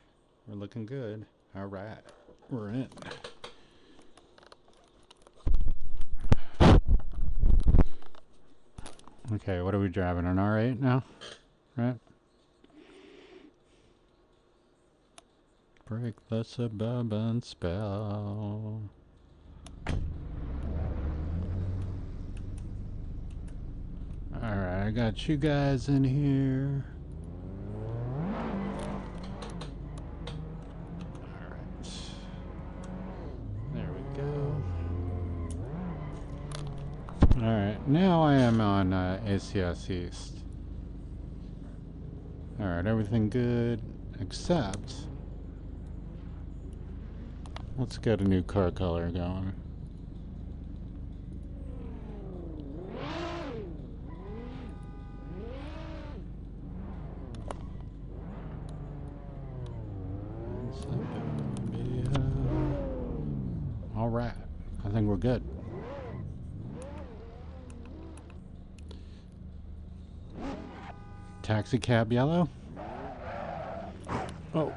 We're looking good. All right, we're in. Okay, what are we driving? An R8 now? Right? Break the suburban spell. Alright, I got you guys in here. Alright. There we go. Alright, now I am on ACS East. Alright, everything good, except let's get a new car color going. Alright, I think we're good. Taxi cab yellow? Oh.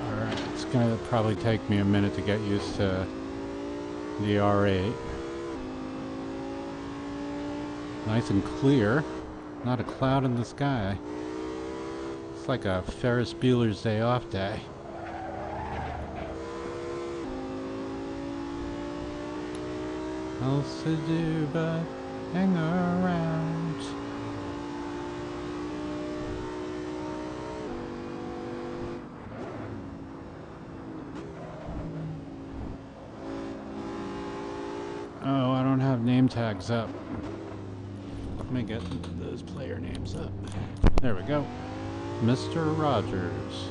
Alright, it's gonna probably take me a minute to get used to the R8. Nice and clear. Not a cloud in the sky. It's like a Ferris Bueller's Day Off day. Else to do but hang around. Oh, I don't have name tags up. Let me get those player names up. There we go. Mr. Rogers.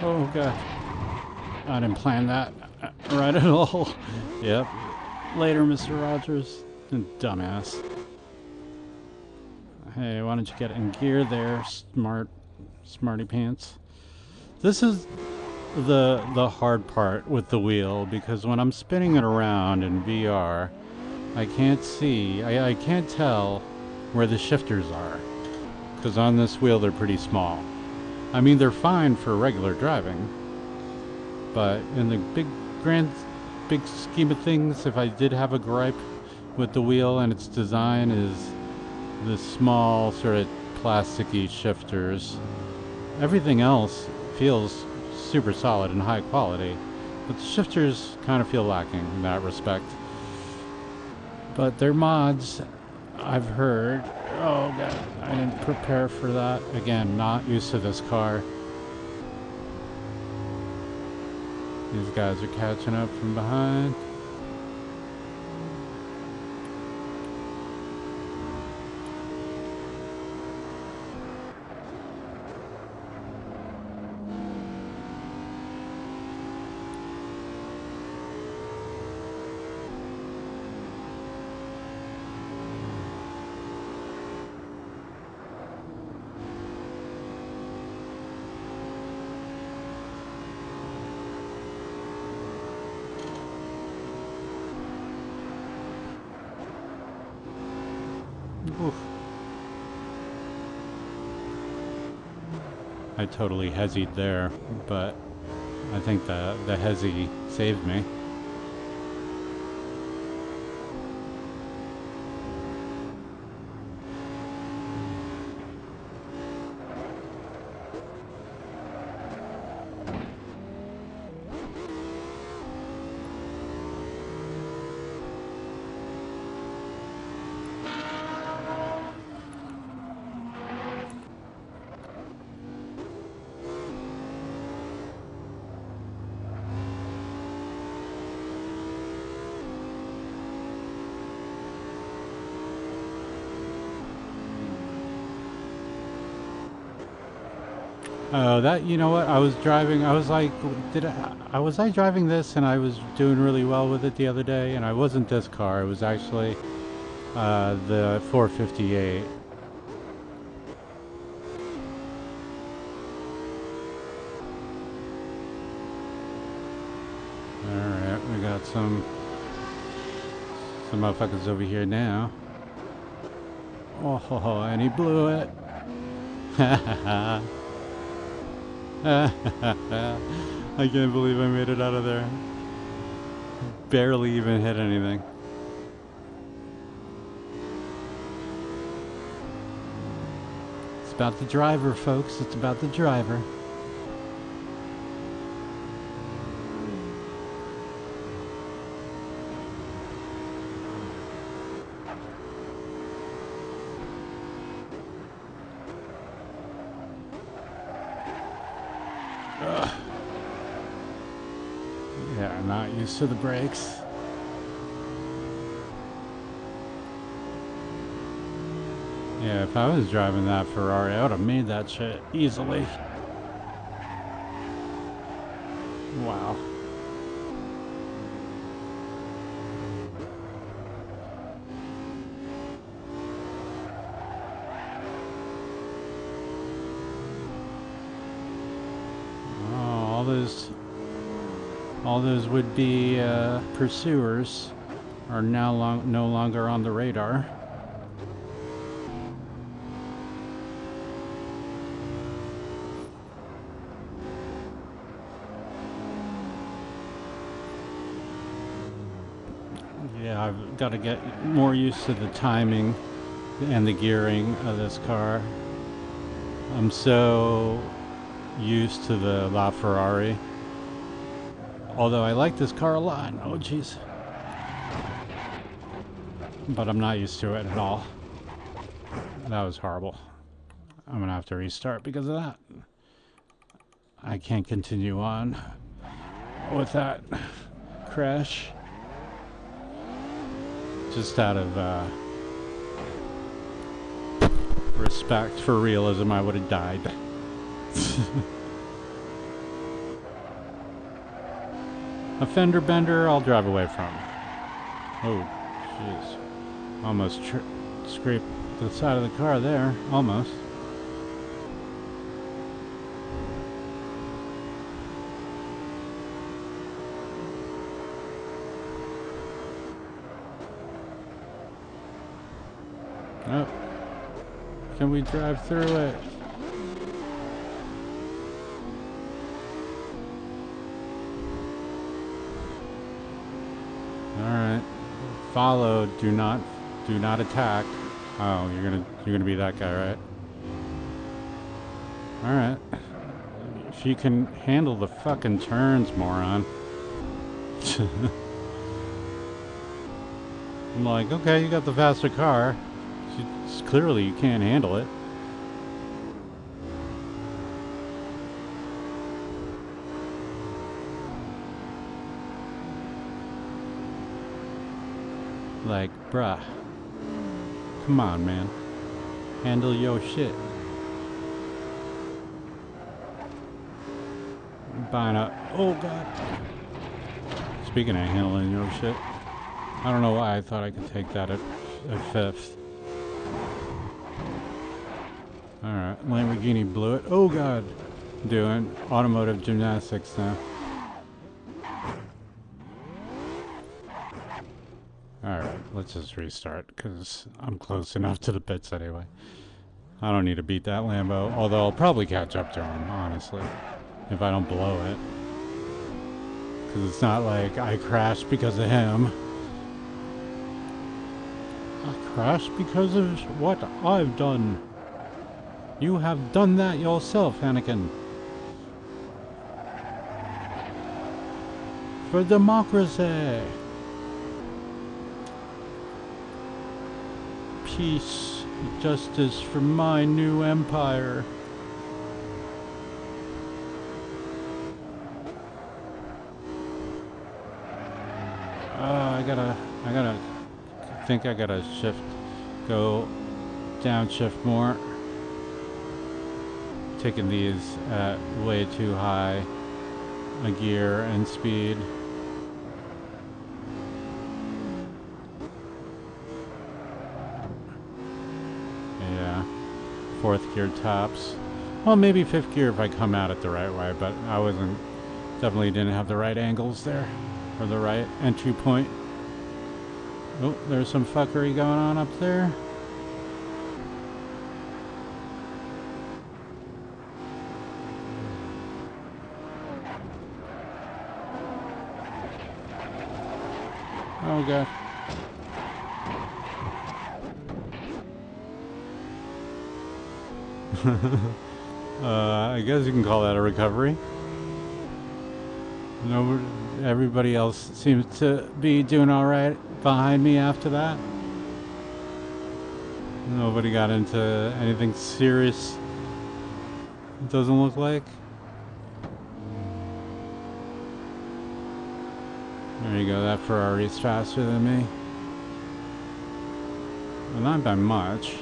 Oh god. I didn't plan that right at all. Yep. Later, Mr. Rogers. Dumbass. Hey, why don't you get in gear there, smarty pants. This is the hard part with the wheel, because when I'm spinning it around in VR, I can't see, I can't tell where the shifters are, because on this wheel they're pretty small. I mean, they're fine for regular driving, but in the big scheme of things, if I did have a gripe with the wheel and its design, is the small sort of plasticky shifters. Everything else feels super solid and high quality, but the shifters kind of feel lacking in that respect. But they're mods, I've heard. Oh god, I didn't prepare for that. Again, not used to this car. These guys are catching up from behind. I totally hezzied there, but I think the hezzy saved me. Oh, that, you know what? I was driving, I was like, was I driving this and I was doing really well with it the other day? And I wasn't this car, it was actually the 458. Alright, we got some motherfuckers over here now. Oh, and he blew it. I can't believe I made it out of there. Barely even hit anything. It's about the driver, folks. It's about the driver. Yeah, I'm not used to the brakes. Yeah, if I was driving that Ferrari, I would have made that shit easily. Wow. Oh, all those would-be pursuers are now no longer on the radar. Yeah, I've got to get more used to the timing and the gearing of this car. I'm so used to the LaFerrari. Although I like this car a lot. Oh, jeez. But I'm not used to it at all. That was horrible. I'm going to have to restart because of that. I can't continue on with that crash. Just out of respect for realism, I would have died. A fender bender, I'll drive away from. Oh, jeez. Almost scraped the side of the car there. Almost. Oh. Can we drive through it? Alright. Follow, do not attack. Oh, you're gonna be that guy, right? Alright. If you can handle the fucking turns, moron. I'm like, okay, you got the faster car. Clearly you can't handle it. Like, bruh. Come on, man. Handle your shit. Buying up. Oh, God. Speaking of handling your shit, I don't know why I thought I could take that at fifth. Alright, Lamborghini blew it. Oh, God. Doing automotive gymnastics now. Alright, let's just restart, because I'm close enough to the pits anyway. I don't need to beat that Lambo, although I'll probably catch up to him, honestly, if I don't blow it. Because it's not like I crashed because of him. I crashed because of what I've done. You have done that yourself, Anakin. For democracy. Peace, justice for my new empire. I think I gotta go downshift more. Taking these at way too high a gear and speed. Yeah, fourth gear tops. Well, maybe fifth gear if I come at it the right way, but I definitely didn't have the right angles there, or the right entry point. Oh, there's some fuckery going on up there. Oh god. I guess you can call that a recovery. No, everybody else seems to be doing all right behind me after that. Nobody got into anything serious. It doesn't look like. There you go, that Ferrari's faster than me. Well, not by much.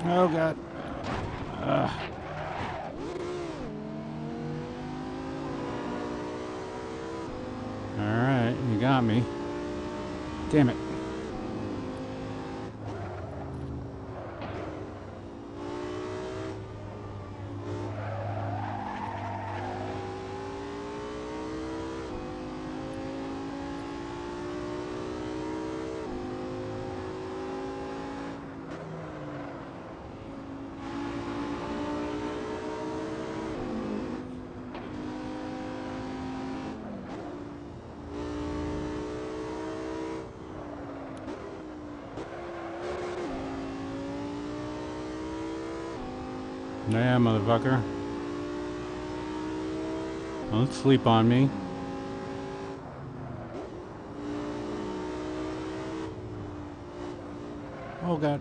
Oh god. Alright, you got me. Damn it. Yeah, motherfucker. Don't sleep on me. Oh god.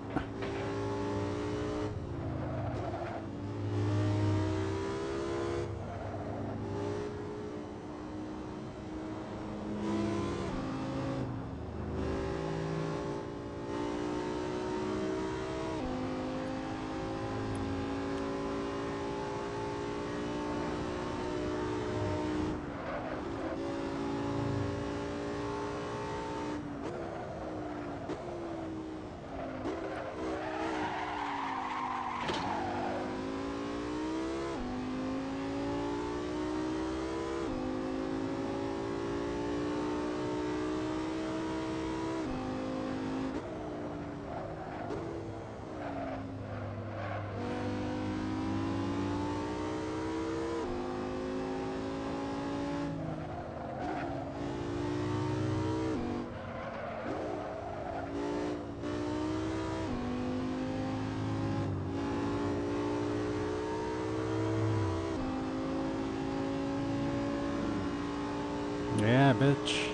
Yeah, bitch.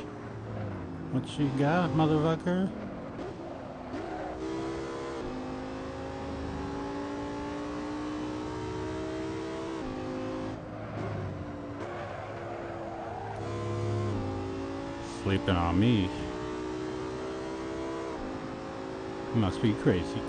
What you got, motherfucker? Sleeping on me. Must be crazy.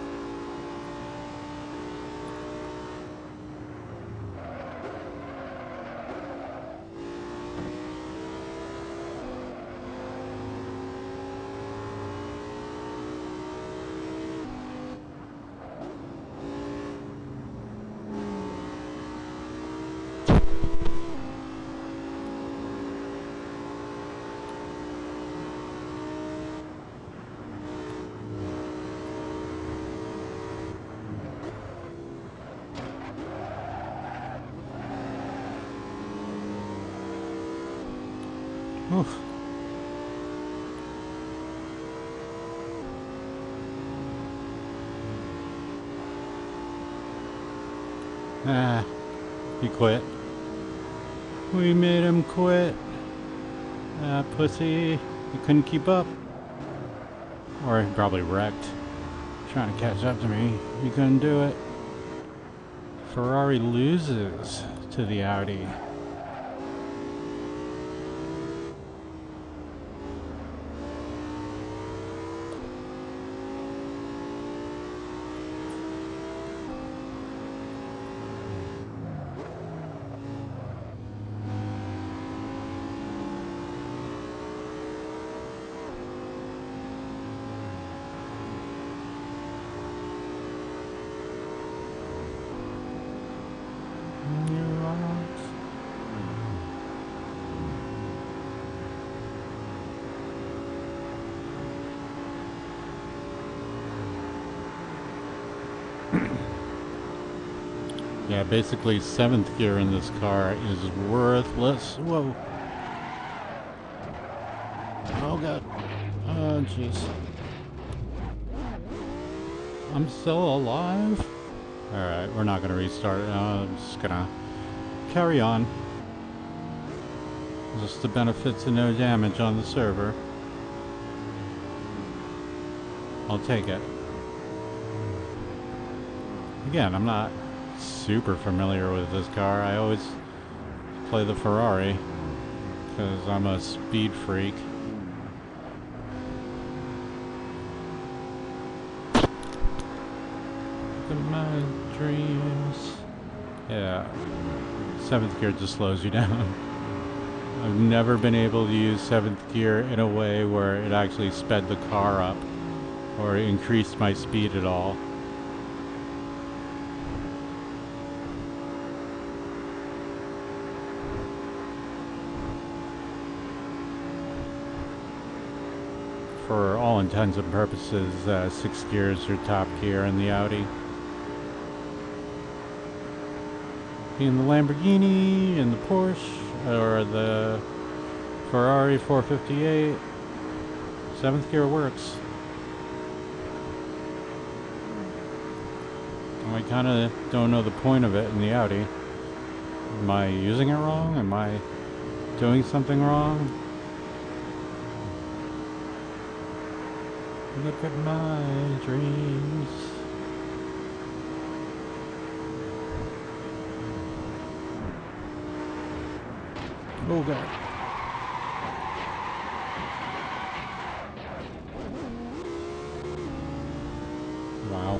Oof. Ah, he quit. We made him quit. Ah, pussy. He couldn't keep up. Or he probably wrecked. Trying to catch up to me. He couldn't do it. Ferrari loses to the Audi. Yeah, basically 7th gear in this car is worthless. Whoa. Oh god. Oh jeez. I'm still alive? Alright, we're not gonna restart it. I'm just gonna carry on. Just the benefits of no damage on the server. I'll take it. Again, I'm not super familiar with this car. I always play the Ferrari because I'm a speed freak. Look at my dreams. Yeah, 7th gear just slows you down. I've never been able to use 7th gear in a way where it actually sped the car up or increased my speed at all. For all intents and purposes, 6th gear is your top gear in the Audi. In the Lamborghini, in the Porsche, or the Ferrari 458, 7th gear works. I kind of don't know the point of it in the Audi. Am I using it wrong? Am I doing something wrong? Look at my dreams. Oh god. Wow.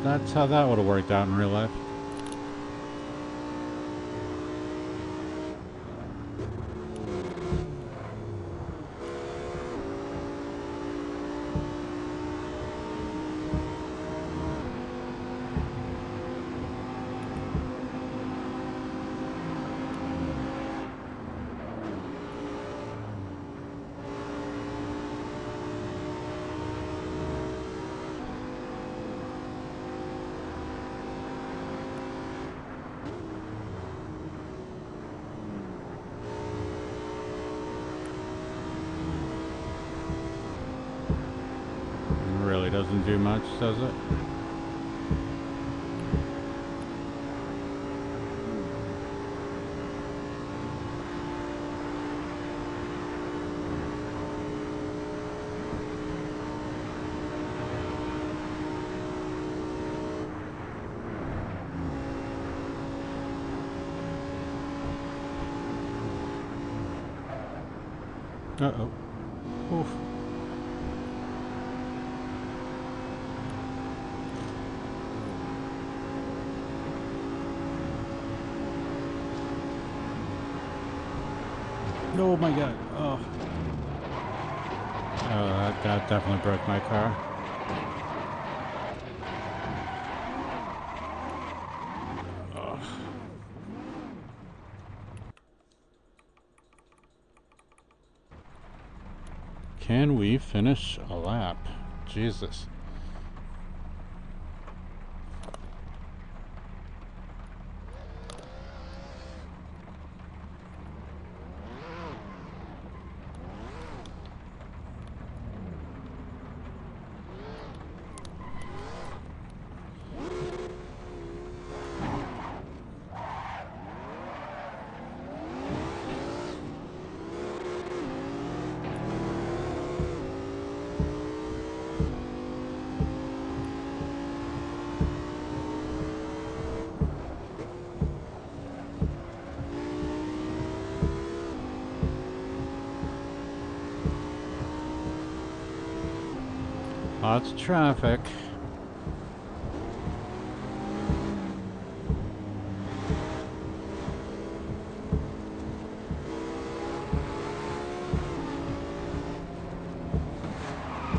That's how that would have worked out in real life. Really doesn't do much, does it? Uh-oh. Oof. Oh my god. Oh. Oh, that definitely broke my car. Oh. Can we finish a lap? Jesus. Lots of traffic.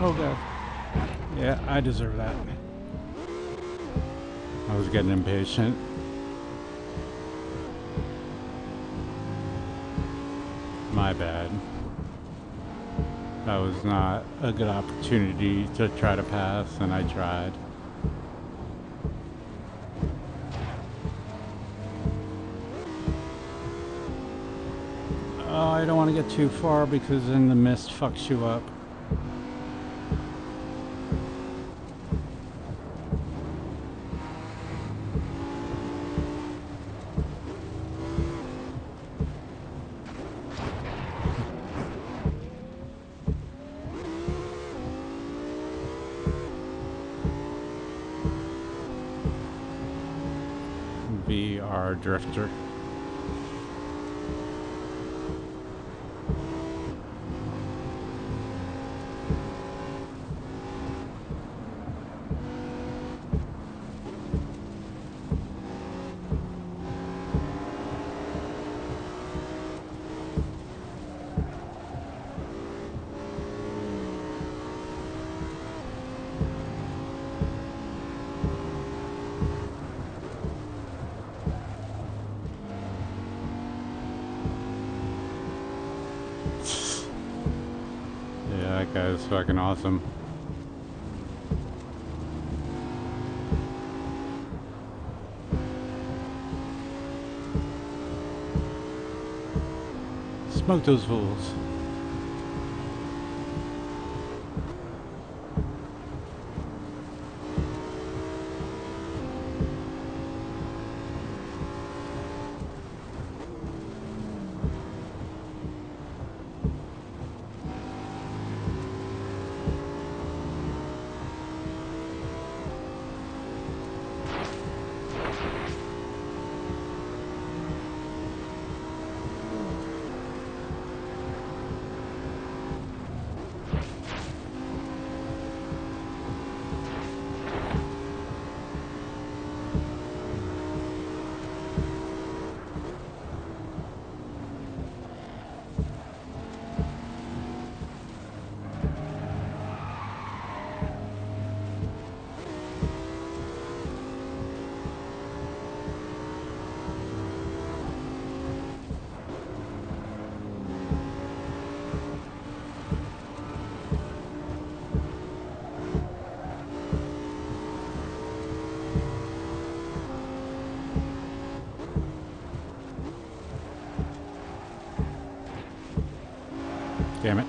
Oh god. Yeah, I deserve that. I was getting impatient. My bad. That was not a good opportunity to try to pass, and I tried. Oh, I don't want to get too far because then the mist fucks you up. Be our drifter. Yeah, that guy is fucking awesome. Smoke those fools. Damn it.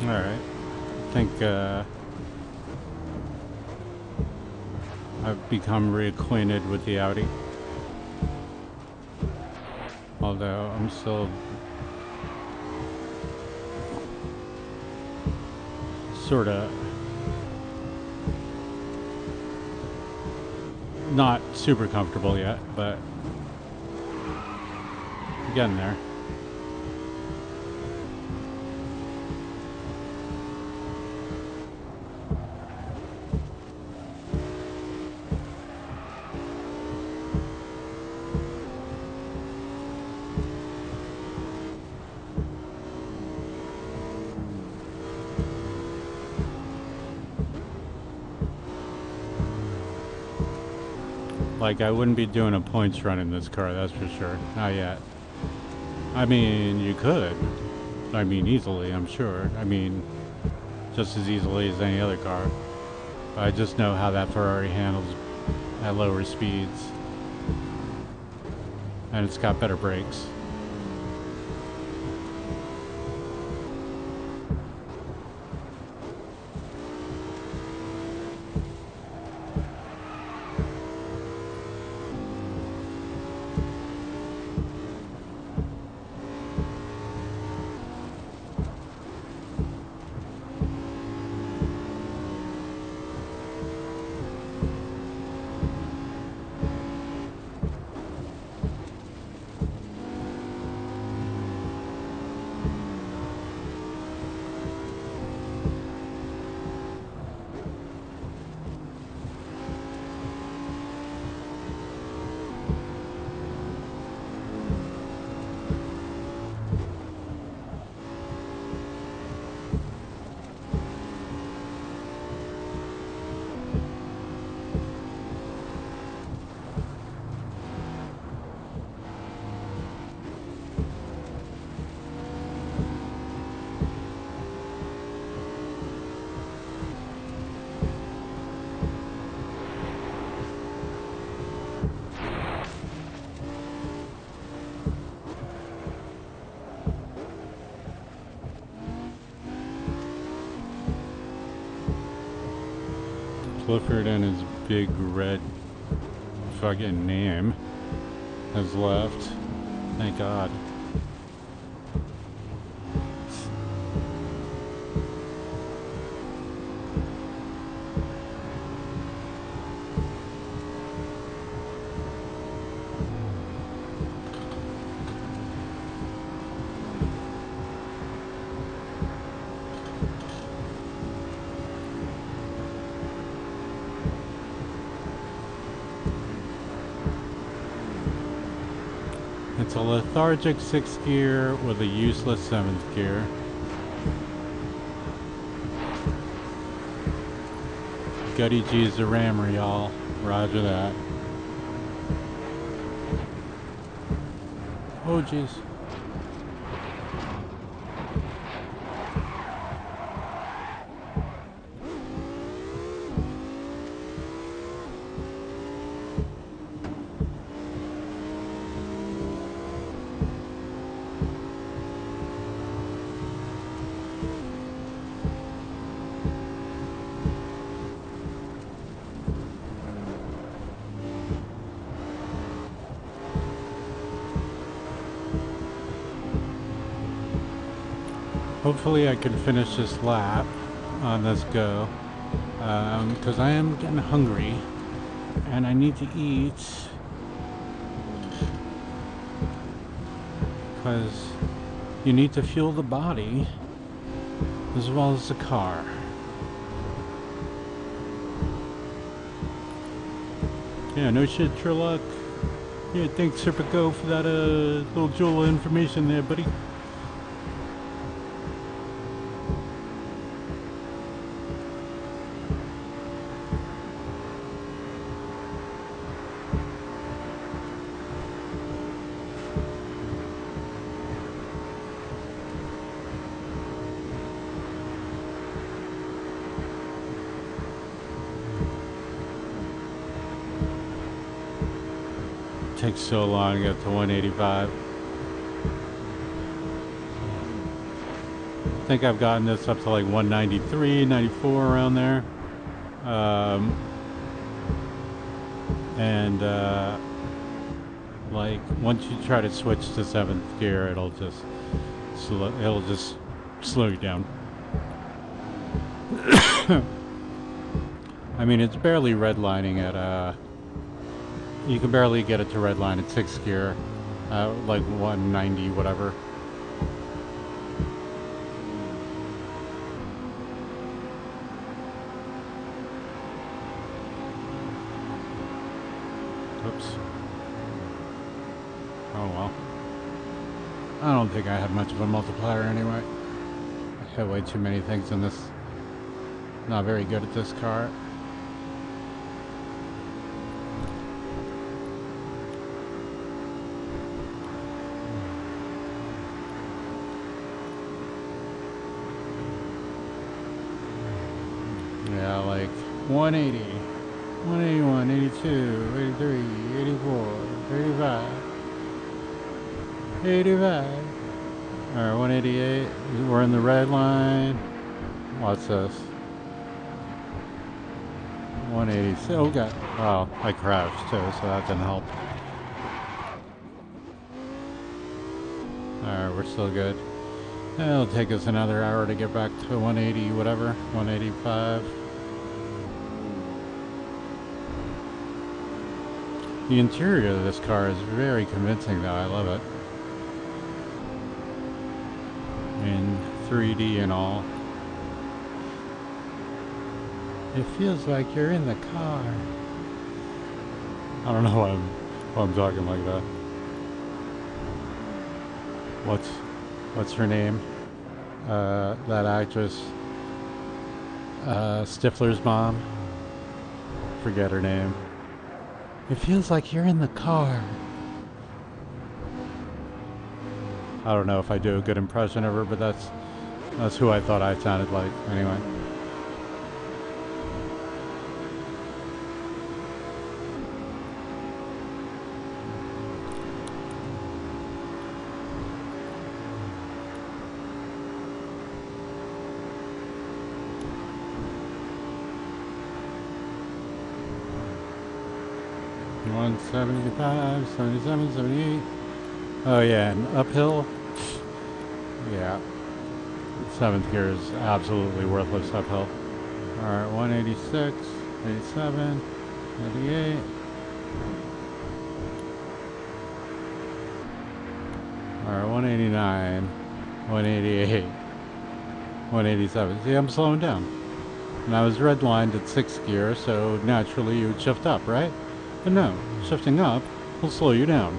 Alright. I think I've become reacquainted with the Audi. Although I'm still sort of not super comfortable yet, but getting there. Like, I wouldn't be doing a points run in this car, that's for sure. Not yet. I mean, you could. I mean, easily, I'm sure. I mean, just as easily as any other car. But I just know how that Ferrari handles at lower speeds. And it's got better brakes. Clifford and his big red fucking name has left. Thank God. It's a lethargic 6th gear with a useless 7th gear. Gutty G's the rammer, y'all. Roger that. Oh, jeez. Hopefully I can finish this lap on this go, because I am getting hungry and I need to eat, because you need to fuel the body as well as the car. Yeah, no shit, Sherlock. Yeah, thanks Serpico for that little jewel of information there, buddy. Takes so long to get to 185. I think I've gotten this up to like 193, 94 around there. Um, and like once you try to switch to 7th gear, it'll just slow you down. I mean, it's barely redlining at you can barely get it to redline at 6th gear, like 190 whatever. Oops. Oh well. I don't think I had much of a multiplier anyway. I had way too many things in this. Not very good at this car. Yeah, like 180, 181, 82, 83, 84, 85, 85. Alright, 188. We're in the red line. What's this? 186. Oh god. Oh, I crashed too, so that didn't help. Alright, we're still good. It'll take us another hour to get back to 180 whatever, 185. The interior of this car is very convincing though, I love it. In 3D and all. It feels like you're in the car. I don't know why I'm talking like that. What's her name? That actress, Stifler's mom. Forget her name. It feels like you're in the car. I don't know if I do a good impression of her, but that's who I thought I sounded like. Anyway. One 75, 77, 78. Oh yeah, and uphill. Yeah. 7th gear is absolutely worthless uphill. Alright, 186, 87, 88. Alright, 189, 188, 187. See, I'm slowing down. And I was redlined at 6th gear, so naturally you would shift up, right? But no, shifting up will slow you down.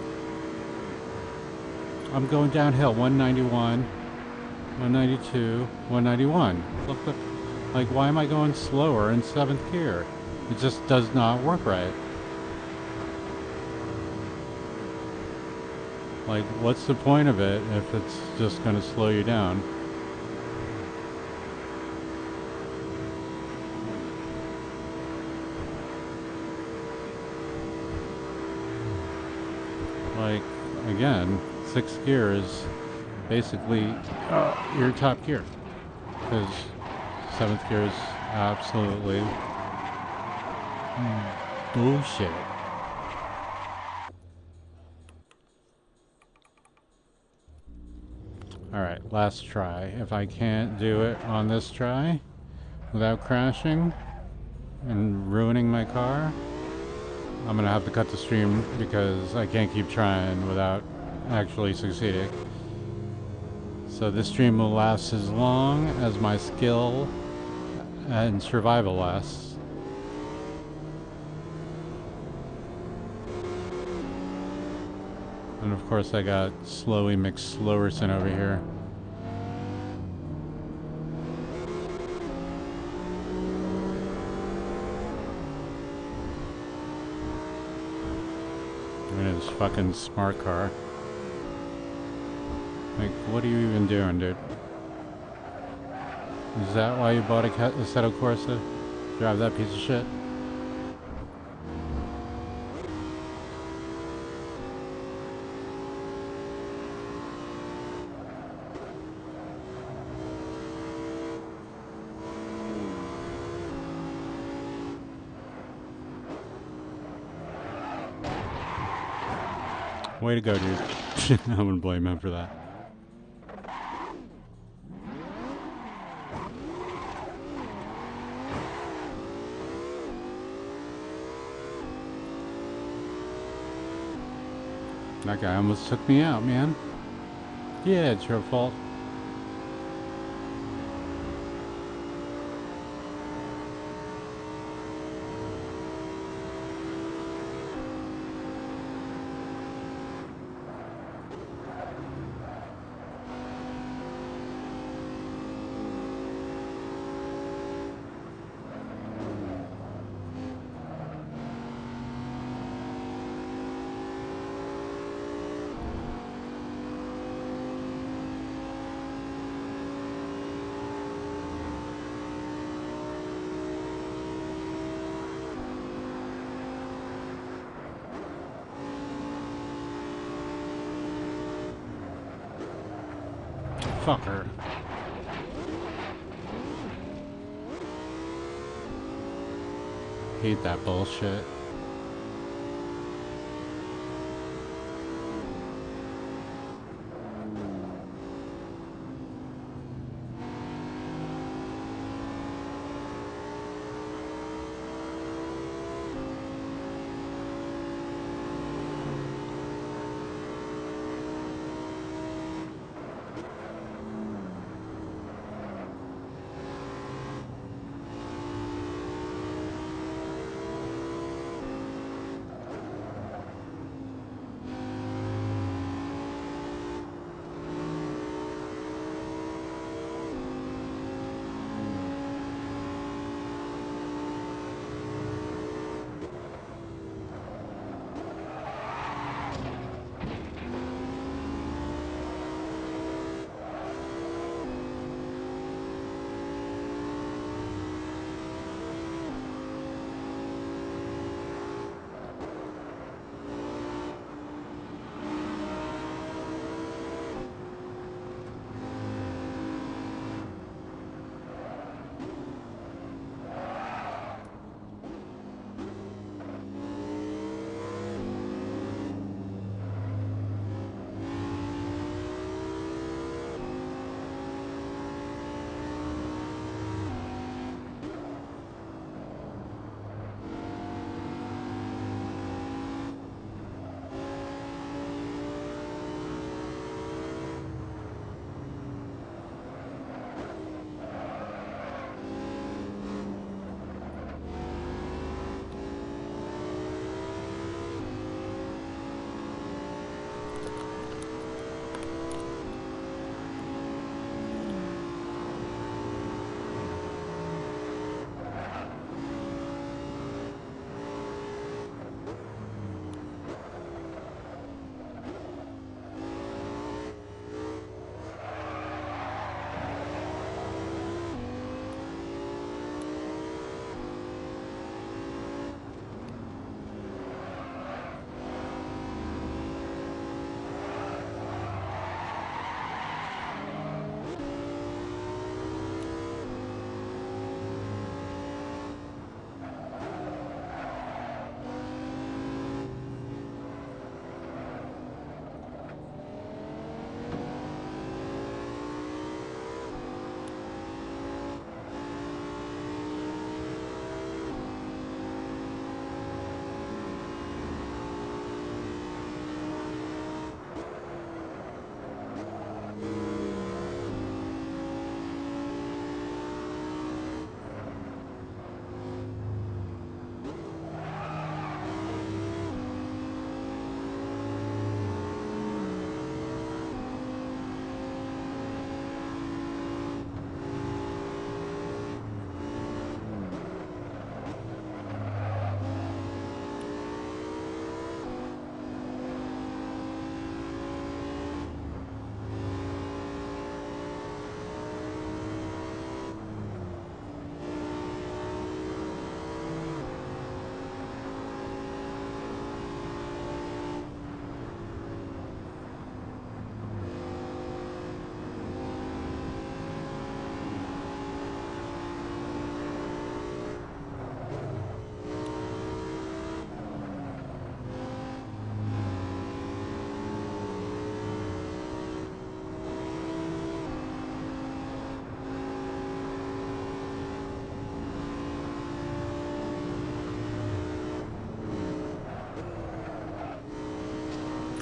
I'm going downhill, 191, 192, 191. Look, like, why am I going slower in 7th gear? It just does not work right. Like, what's the point of it if it's just going to slow you down? Like, again, 6th gear is basically your top gear, because 7th gear is absolutely bullshit. Alright, last try. If I can't do it on this try without crashing and ruining my car, I'm gonna have to cut the stream because I can't keep trying without actually succeeding. So this stream will last as long as my skill and survival lasts. And of course I got Slowy McSlowerson over here. In his fucking smart car. Like, what are you even doing, dude? Is that why you bought a Assetto Corsa? Drive that piece of shit? Way to go, dude. I wouldn't blame him for that. That guy almost took me out, man. Yeah, it's your fault. Fucker. Hate that bullshit.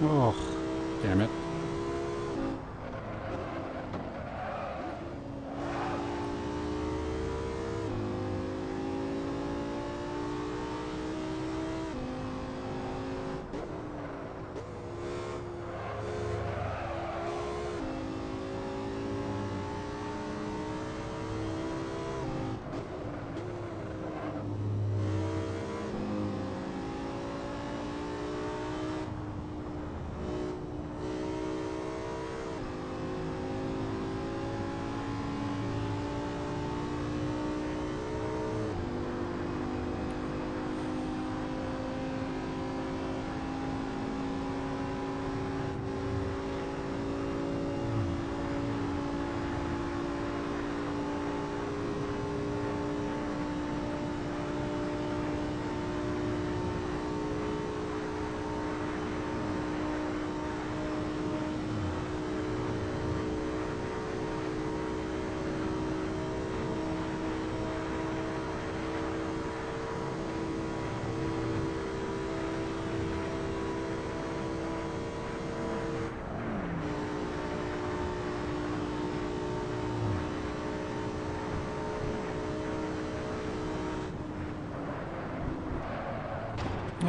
Oh, damn it.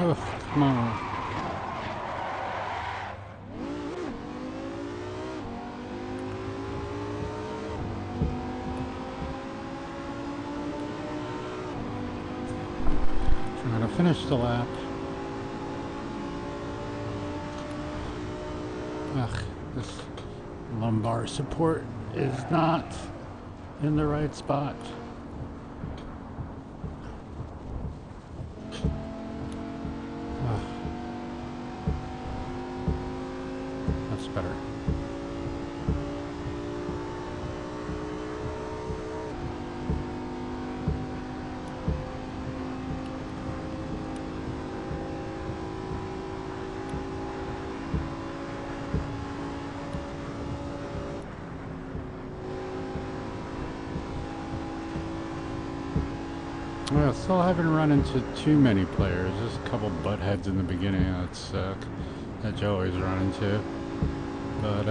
Oh, come on. Trying to finish the lap. Ugh, this lumbar support is not in the right spot. That's better. Well, still haven't run into too many players. Just a couple butt heads in the beginning that you always run into. But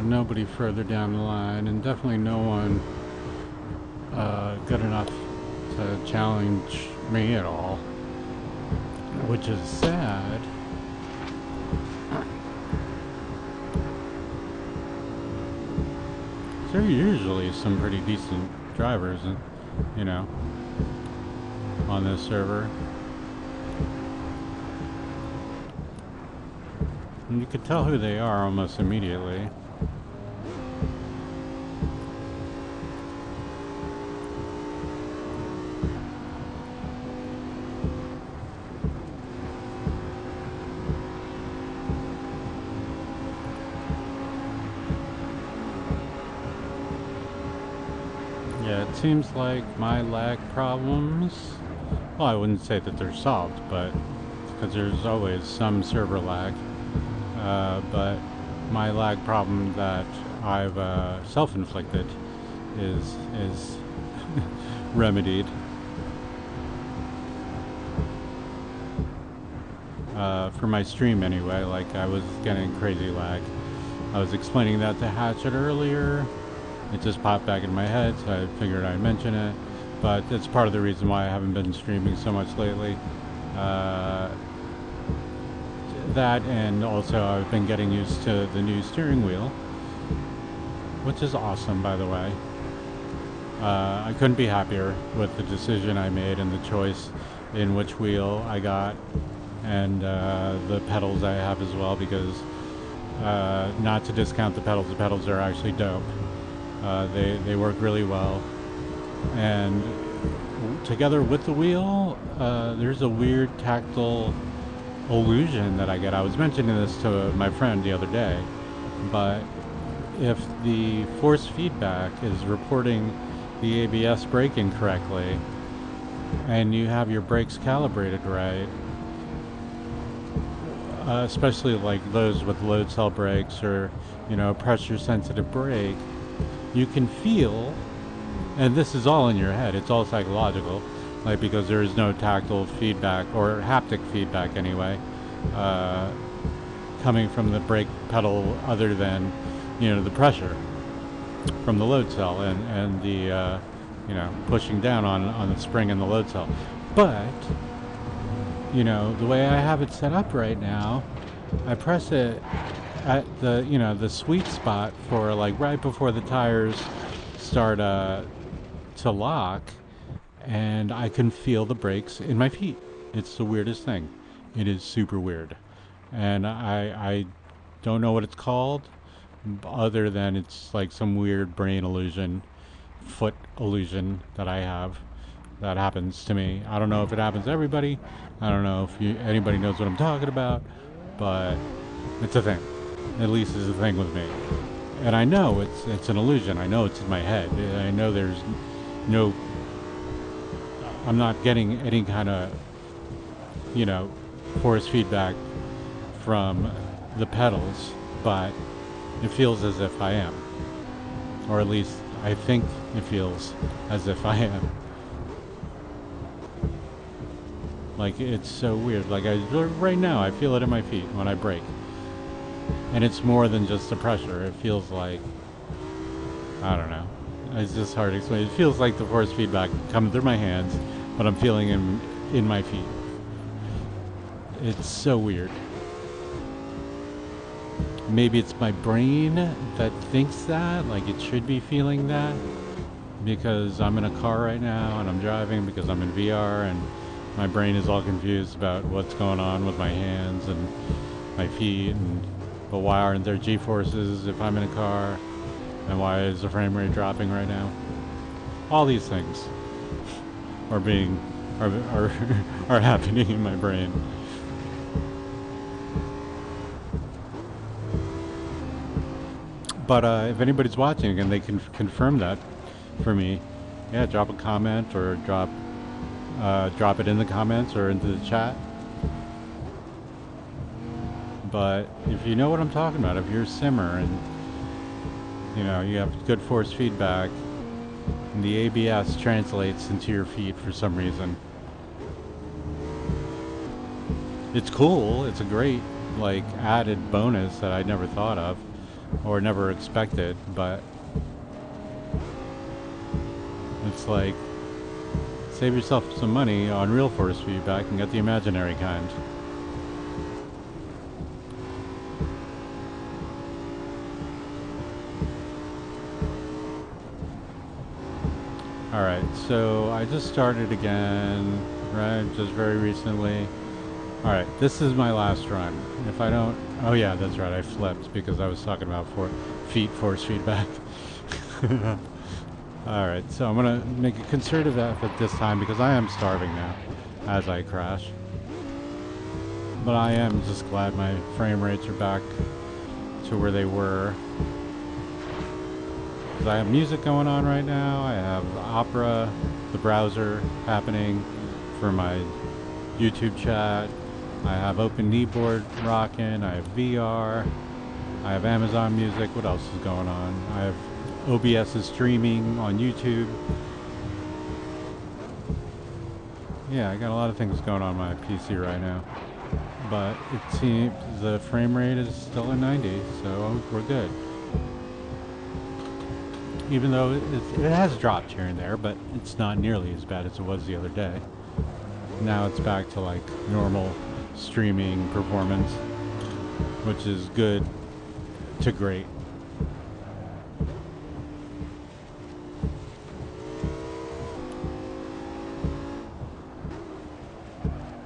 nobody further down the line, and definitely no one good enough to challenge me at all, which is sad. There are usually some pretty decent drivers, you know, on this server. And you could tell who they are almost immediately. Yeah, it seems like my lag problems, well, I wouldn't say that they're solved, but because there's always some server lag. But my lag problem that I've self-inflicted is remedied. For my stream anyway, like I was getting crazy lag. I was explaining that to Hatchet earlier. It just popped back in my head, so I figured I'd mention it. But it's part of the reason why I haven't been streaming so much lately. That, and also I've been getting used to the new steering wheel, which is awesome, by the way. I couldn't be happier with the decision I made and the choice in which wheel I got, and the pedals I have as well, because not to discount the pedals are actually dope. They work really well, and together with the wheel, there's a weird tactile illusion that I get. I was mentioning this to my friend the other day, but if the force feedback is reporting the ABS braking correctly, and you have your brakes calibrated right, especially like those with load cell brakes or, you know, pressure sensitive brake, you can feel, and this is all in your head, it's all psychological, like, because there is no tactile feedback or haptic feedback anyway. coming from the brake pedal other than, the pressure from the load cell and the, pushing down on the spring and the load cell. But, the way I have it set up right now, I press it at the sweet spot for like right before the tires start to lock, and I can feel the brakes in my feet. It's the weirdest thing. It is super weird. And I don't know what it's called, other than it's like some weird brain illusion, foot illusion that I have that happens to me. I don't know if it happens to everybody. I don't know if anybody knows what I'm talking about, but it's a thing. At least it's a thing with me. And I know it's an illusion. I know it's in my head. I know there's no... I'm not getting any kind of, force feedback from the pedals, but it feels as if I am. Or at least I think it feels as if I am. Like, it's so weird. Like, right now, I feel it in my feet when I brake. And it's more than just the pressure. It feels like, I don't know. It's just hard to explain. It feels like the force feedback coming through my hands, but I'm feeling it in my feet. It's so weird. Maybe it's my brain that thinks that, like it should be feeling that, because I'm in a car right now and I'm driving because I'm in VR and my brain is all confused about what's going on with my hands and my feet, but why aren't there G-forces if I'm in a car, and why is the frame rate dropping right now? All these things are are happening in my brain. But if anybody's watching and they can confirm that for me, yeah, drop a comment or drop it in the comments or into the chat. But if you know what I'm talking about, if you're a simmer and you have good force feedback and the ABS translates into your feet for some reason, it's cool. It's a great like added bonus that I never thought of or never expected, but it's like, save yourself some money on real force feedback and get the imaginary kind. Alright, so I just started again, right, just very recently. Alright, this is my last run. If I don't... Oh yeah, that's right, I flipped because I was talking about force feedback. Alright, so I'm going to make a concerted effort this time because I am starving now as I crash. But I am just glad my frame rates are back to where they were. Because I have music going on right now. I have Opera, the browser, happening for my YouTube chat. I have Open Kneeboard rocking. I have VR. I have Amazon Music. What else is going on? I have OBS is streaming on YouTube. Yeah, I got a lot of things going on my PC right now. But it seems the frame rate is still at 90, so we're good. Even though it has dropped here and there, but it's not nearly as bad as it was the other day. Now it's back to like normal streaming performance, which is good to great.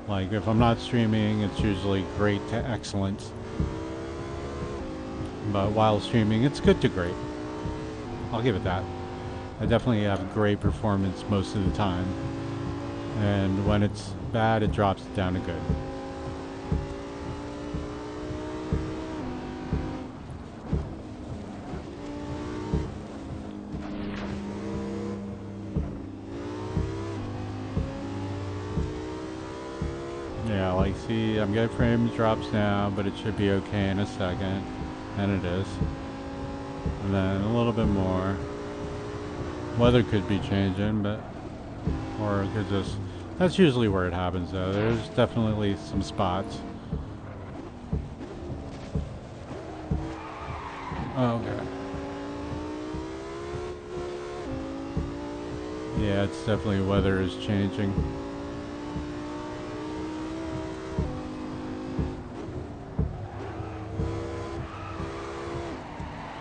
Like if I'm not streaming, it's usually great to excellent. But while streaming, it's good to great. I'll give it that. I definitely have great performance most of the time. And when it's bad, it drops it down to good. Yeah, like see, I'm getting frame drops now, but it should be okay in a second. And it is. And then a little bit more. Weather could be changing, but... Or it could just... That's usually where it happens though. There's definitely some spots Oh, okay. Yeah, it's definitely weather is changing.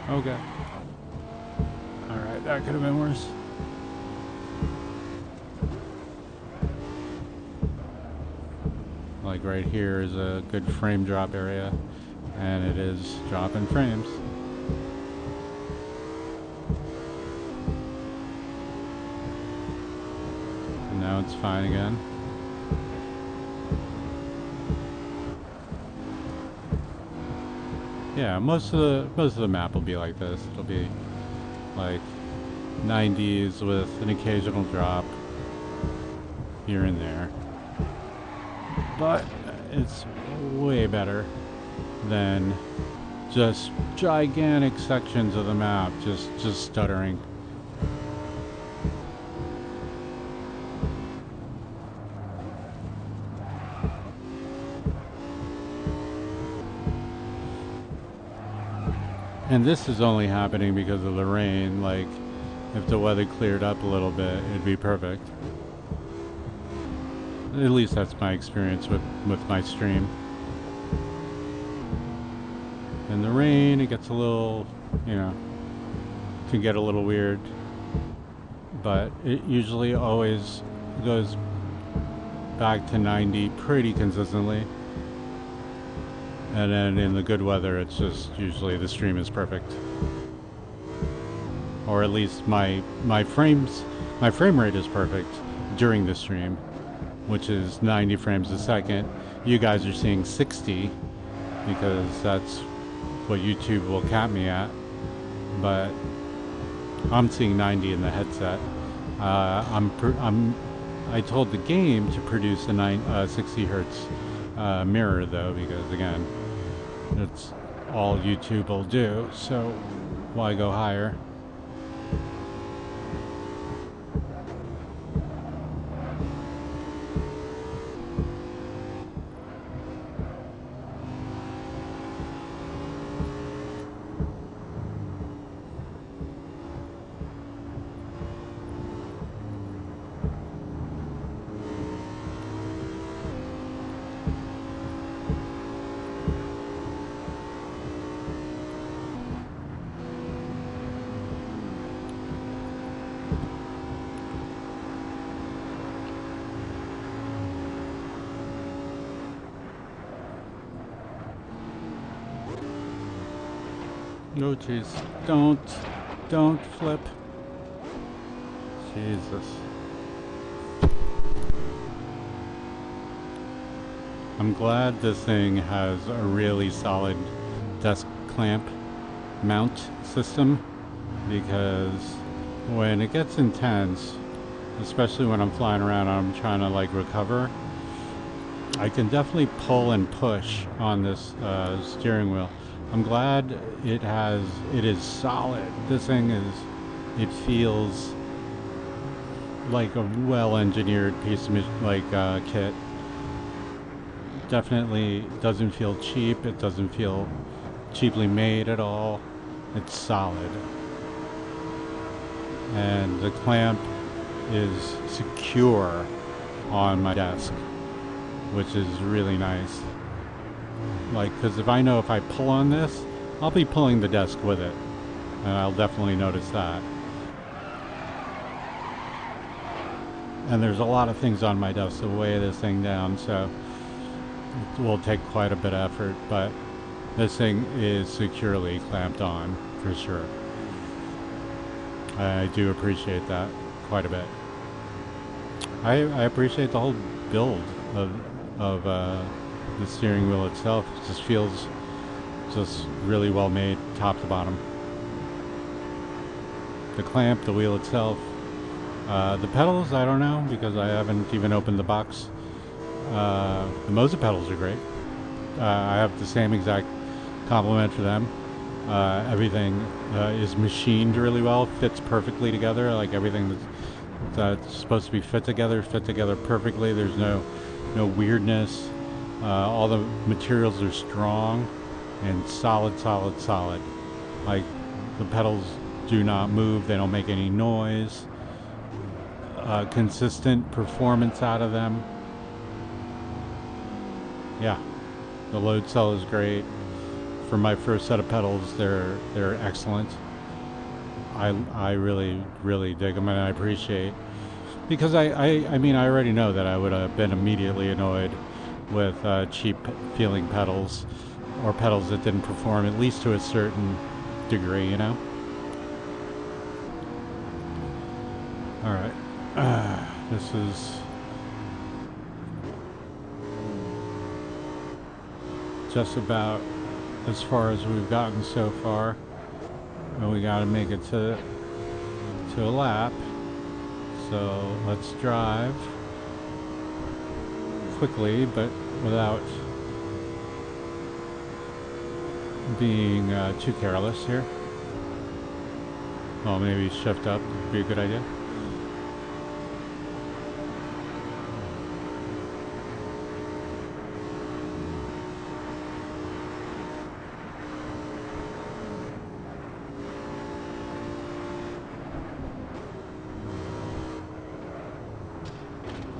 Okay. Alright, that could have been worse. Like right here is a good frame drop area, and it is dropping frames. And now it's fine again. Yeah, most of the map will be like this. It'll be like 90s with an occasional drop here and there. But it's way better than just gigantic sections of the map just stuttering. And this is only happening because of the rain. Like, if the weather cleared up a little bit, it'd be perfect. At least that's my experience with my stream. In the rain, it gets a little, you know, can get a little weird. But it usually always goes back to 90 pretty consistently. And then in the good weather, it's just usually the stream is perfect. Or at least my frame rate is perfect during the stream, which is 90 frames a second. You guys are seeing 60 because that's what YouTube will cap me at. But I'm seeing 90 in the headset. I told the game to produce a 60 hertz mirror though, because again, it's all YouTube will do, so why go higher? Oh jeez, don't flip. Jesus. I'm glad this thing has a really solid desk clamp mount system, because when it gets intense, especially when I'm flying around and I'm trying to like recover, I can definitely pull and push on this steering wheel. I'm glad it is solid. This thing it feels like a well-engineered piece of kit. Definitely doesn't feel cheap. It doesn't feel cheaply made at all. It's solid. And the clamp is secure on my desk, which is really nice. Like, because if I know if I pull on this, I'll be pulling the desk with it, and I'll definitely notice that. And there's a lot of things on my desk to weigh this thing down, so it will take quite a bit of effort, but this thing is securely clamped on, for sure. I do appreciate that quite a bit. I appreciate the whole build of the steering wheel itself. It just feels just really well made, top to bottom. The clamp, the wheel itself, the pedals, I don't know, because I haven't even opened the box. The Moza pedals are great. I have the same exact compliment for them. Everything is machined really well, fits perfectly together, like everything that's supposed to be fit together perfectly. There's no weirdness. All the materials are strong and solid. Like, the pedals do not move, they don't make any noise. Consistent performance out of them. Yeah, the load cell is great. For my first set of pedals, they're excellent. I really dig them, and I appreciate, because I mean, I already know that I would have been immediately annoyed with cheap feeling pedals, or pedals that didn't perform at least to a certain degree, you know. All right, this is just about as far as we've gotten so far, and we got to make it to a lap. So let's drive quickly, but without being too careless here. Well, maybe shift up would be a good idea.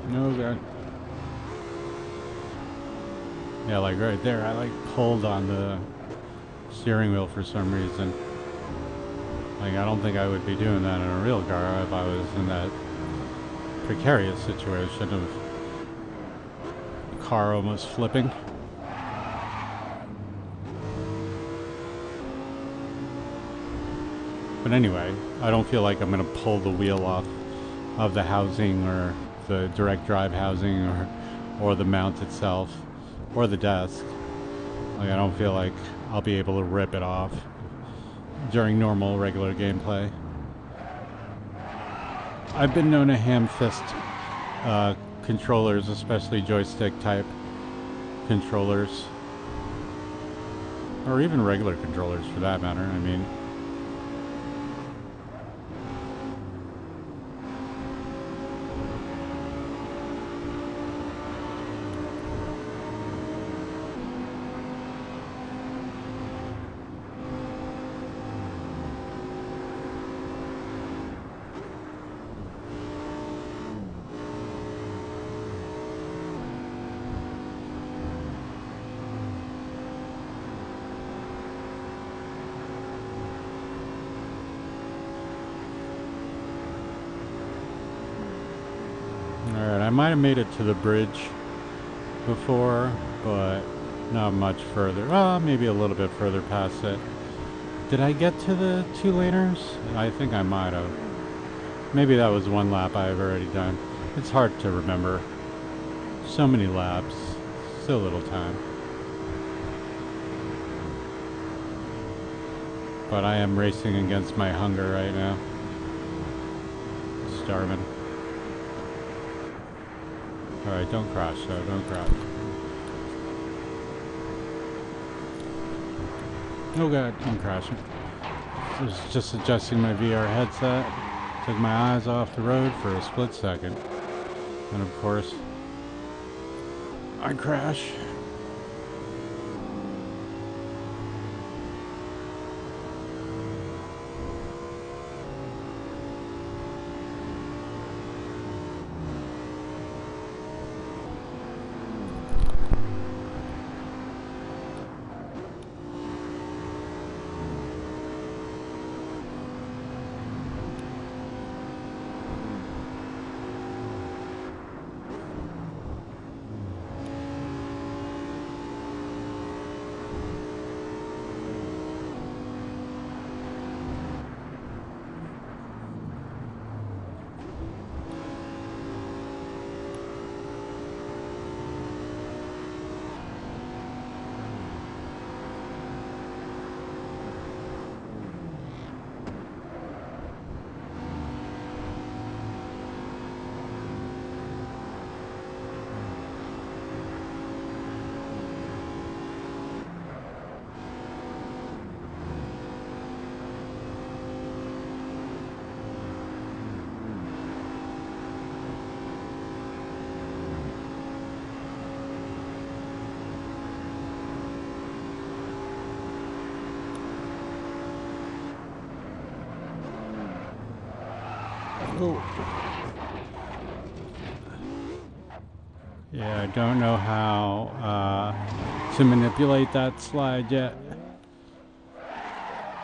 No, God. Yeah, like right there, I like pulled on the steering wheel for some reason. Like, I don't think I would be doing that in a real car if I was in that precarious situation of the car almost flipping. But anyway, I don't feel like I'm going to pull the wheel off of the housing, or the direct drive housing, or the mount itself, or the desk. Like, I don't feel like I'll be able to rip it off during normal, regular gameplay. I've been known to ham fist controllers, especially joystick type controllers, or even regular controllers for that matter. I mean, alright, I might have made it to the bridge before, but not much further. Well, maybe a little bit further past it. Did I get to the 2-laners? I think I might have. Maybe that was one lap I've already done. It's hard to remember. So many laps, so little time. But I am racing against my hunger right now. Starving. Alright, don't crash though, don't crash. Oh god, I'm crashing. Just adjusting my VR headset. Took my eyes off the road for a split second. And of course, I crash. Oh. Yeah, I don't know how to manipulate that slide yet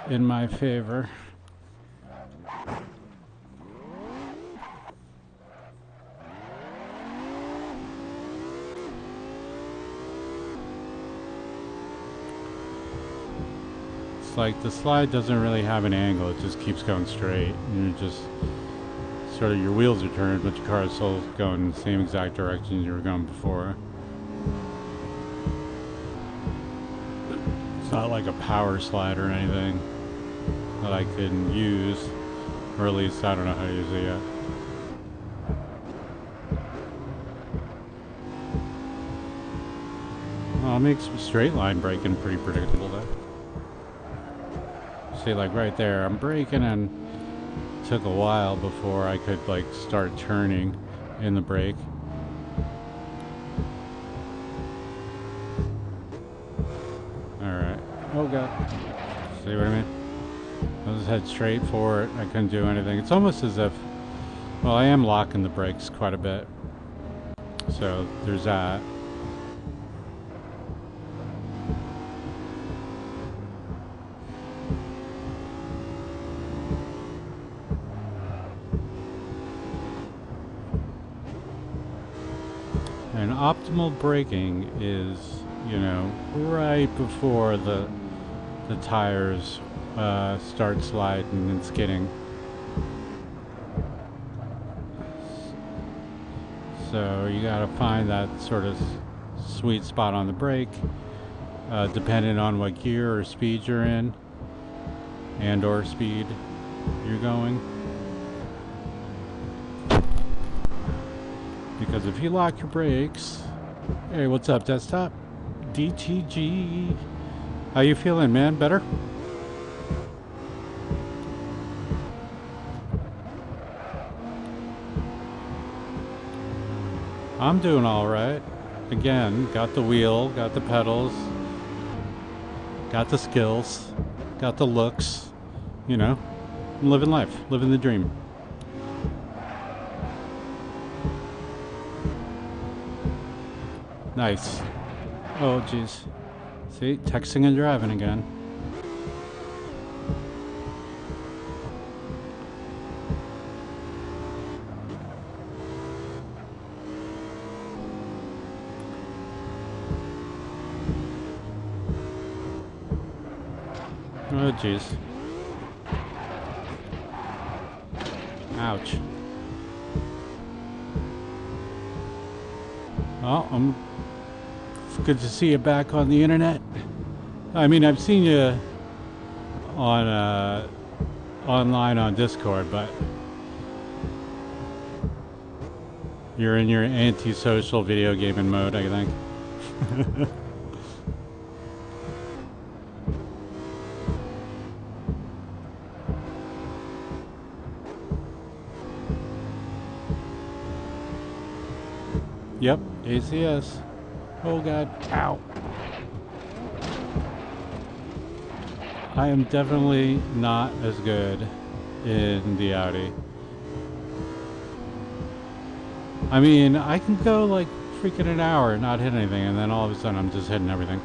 in my favor. It's like the slide doesn't really have an angle, it just keeps going straight, and you're just sort of, your wheels are turned, but your car is still going in the same exact direction you were going before. It's not like a power slide or anything that I can use, or at least I don't know how to use it yet. Well, it makes straight line braking pretty predictable though. See, like right there, I'm braking and it took a while before I could like start turning in the brake. Alright. Oh god. See what I mean? I just head straight for it. I couldn't do anything. It's almost as if, well, I am locking the brakes quite a bit. So there's that. And optimal braking is, you know, right before the tires start sliding and skidding. So you gotta find that sort of sweet spot on the brake, depending on what gear or speed you're in, and or speed you're going. Because if you lock your brakes... Hey, what's up, desktop? DTG. How you feeling, man? Better? I'm doing alright. Again, got the wheel, got the pedals, got the skills, got the looks. You know, I'm living life, living the dream. Nice. Oh, jeez. See, texting and driving again. Oh, jeez. Ouch. Oh, it's good to see you back on the internet. I mean, I've seen you on online on Discord, but you're in your anti-social video gaming mode, I think. Yep, ACS. Oh god, ow. I am definitely not as good in the Audi. I mean, I can go like freaking an hour and not hit anything, and then all of a sudden I'm just hitting everything.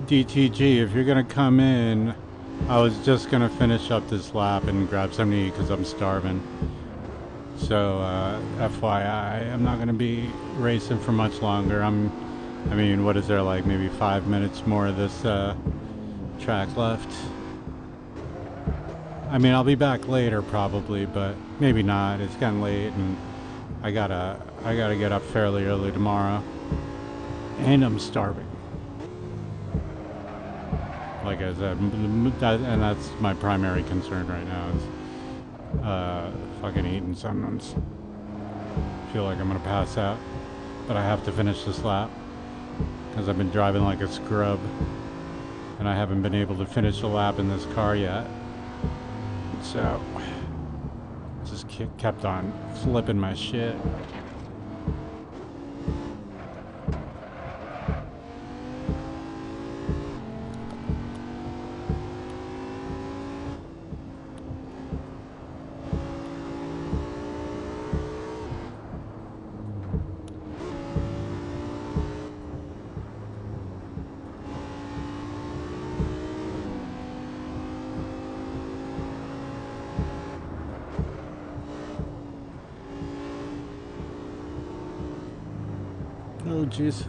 DTG, if you're gonna come in, I was just gonna finish up this lap and grab something to eat because I'm starving. So, FYI, I'm not gonna be racing for much longer. I mean, what is there, like maybe 5 minutes more of this track left? I mean, I'll be back later probably, but maybe not. It's getting late, and I gotta get up fairly early tomorrow, and I'm starving. Like I said, and that's my primary concern right now is fucking eating something. I feel like I'm gonna pass out, but I have to finish this lap because I've been driving like a scrub and I haven't been able to finish the lap in this car yet. So just kept on flipping my shit. Oh, jeez.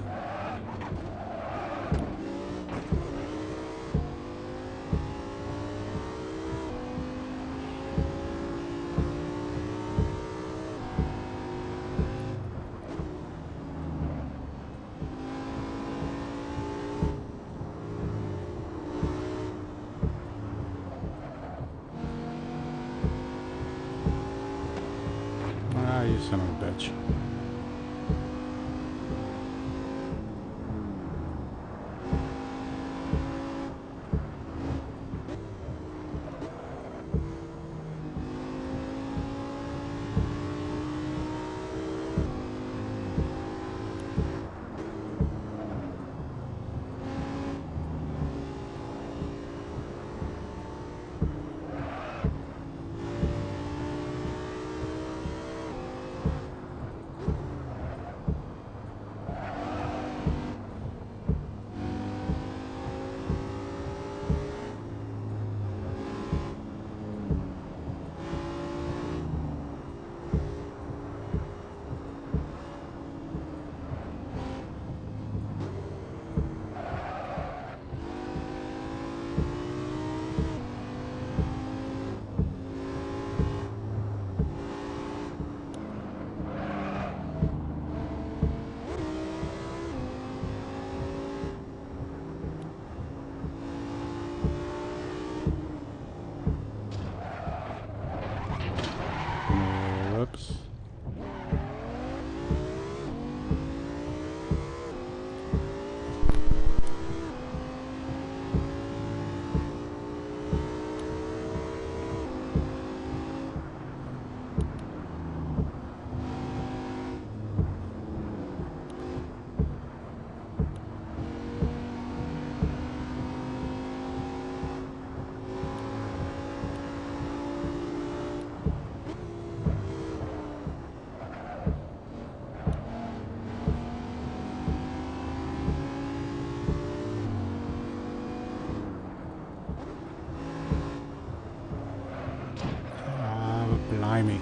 Ah, you son of a bitch. Whoops. Blimey.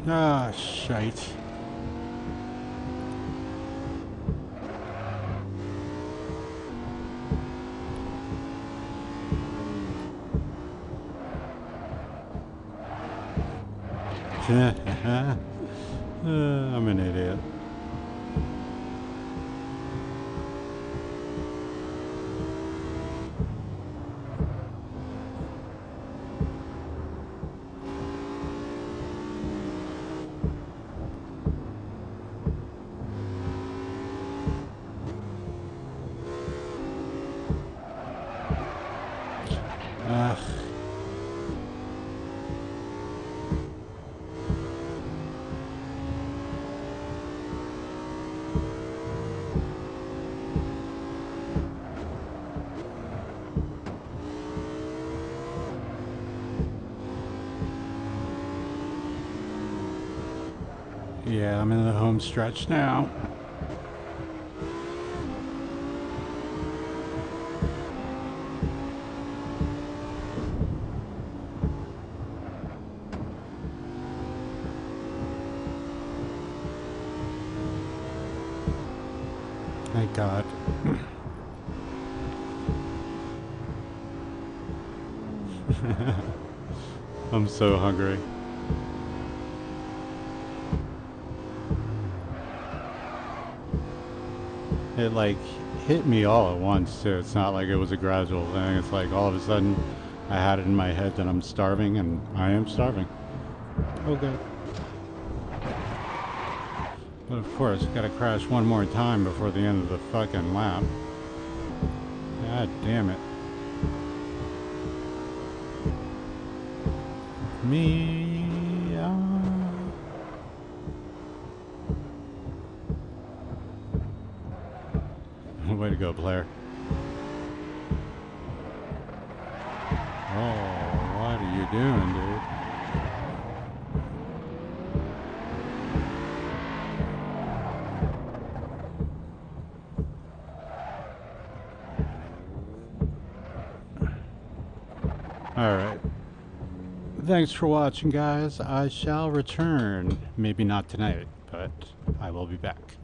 Ah, shite. I'm an idiot. Ugh. Yeah, I'm in the home stretch now. Thank God. I'm so hungry. It like hit me all at once too. It's not like it was a gradual thing. It's like all of a sudden I had it in my head that I'm starving, and I am starving. Okay. But of course, gotta crash one more time before the end of the fucking lap. God damn it. Me. Way to go, player. Oh, what are you doing, dude? Alright. Thanks for watching, guys. I shall return. Maybe not tonight, but I will be back.